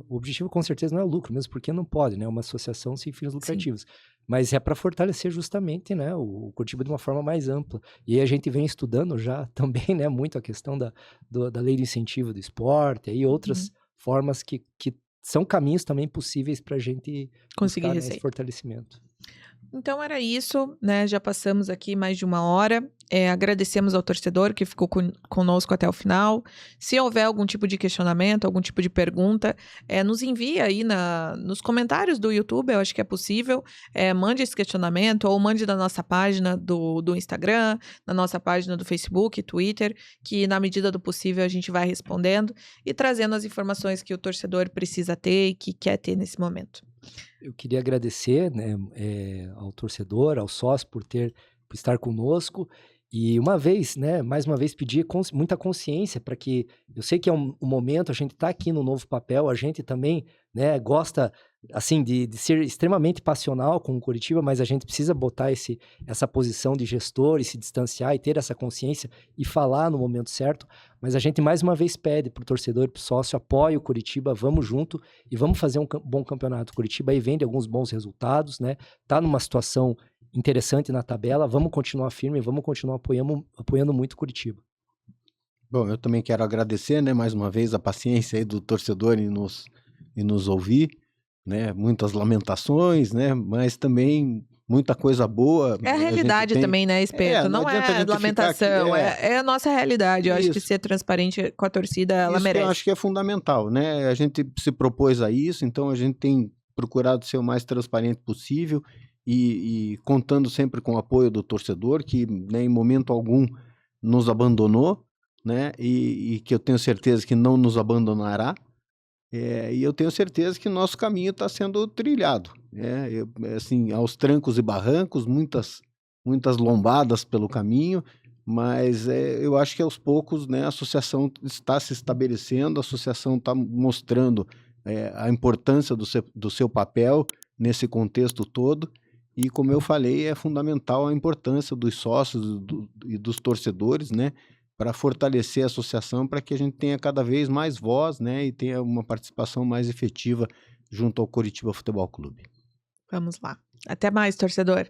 O objetivo com certeza não é o lucro, mesmo porque não pode, né, é uma associação sem fins lucrativos, mas é para fortalecer justamente, né, o Coritiba de uma forma mais ampla, e aí a gente vem estudando já também, né, muito a questão da lei de incentivo do esporte e outras formas que são caminhos também possíveis para a gente conseguir buscar, né, esse fortalecimento. Então era isso, né? Já passamos aqui mais de 1 hora. Agradecemos ao torcedor que ficou conosco até o final. Se houver algum tipo de questionamento, algum tipo de pergunta, nos envie aí nos comentários do YouTube, eu acho que é possível. Mande esse questionamento ou mande na nossa página do Instagram, na nossa página do Facebook, Twitter, que na medida do possível a gente vai respondendo e trazendo as informações que o torcedor precisa ter e que quer ter nesse momento. Eu queria agradecer, né, ao torcedor, ao sócio por estar conosco e mais uma vez pedir muita consciência para que, eu sei que é um momento, a gente está aqui no novo papel, a gente também, né, gosta assim de ser extremamente passional com o Coritiba, mas a gente precisa botar essa posição de gestor e se distanciar e ter essa consciência e falar no momento certo, mas a gente mais uma vez pede para o torcedor e para o sócio, apoie o Coritiba, vamos junto e vamos fazer um bom campeonato. O Coritiba aí vende alguns bons resultados, né? Tá numa situação interessante na tabela, vamos continuar firme, vamos continuar apoiando muito o Coritiba. Bom, eu também quero agradecer, né, mais uma vez a paciência aí do torcedor em nos ouvir, né, muitas lamentações, né, mas também muita coisa boa. É a realidade também, né, Espeto? Não é lamentação, é a nossa realidade. Eu acho que ser transparente com a torcida, ela merece. Eu acho que é fundamental, né? A gente se propôs a isso, então a gente tem procurado ser o mais transparente possível e contando sempre com o apoio do torcedor, que, né, em momento algum nos abandonou, né? E que eu tenho certeza que não nos abandonará. E eu tenho certeza que nosso caminho está sendo trilhado, assim, aos trancos e barrancos, muitas lombadas pelo caminho, mas eu acho que aos poucos, né, a associação está se estabelecendo, a associação está mostrando a importância do seu papel nesse contexto todo, e como eu falei, é fundamental a importância dos sócios e dos torcedores, né, para fortalecer a associação, para que a gente tenha cada vez mais voz, né, e tenha uma participação mais efetiva junto ao Coritiba Futebol Clube. Vamos lá. Até mais, torcedor.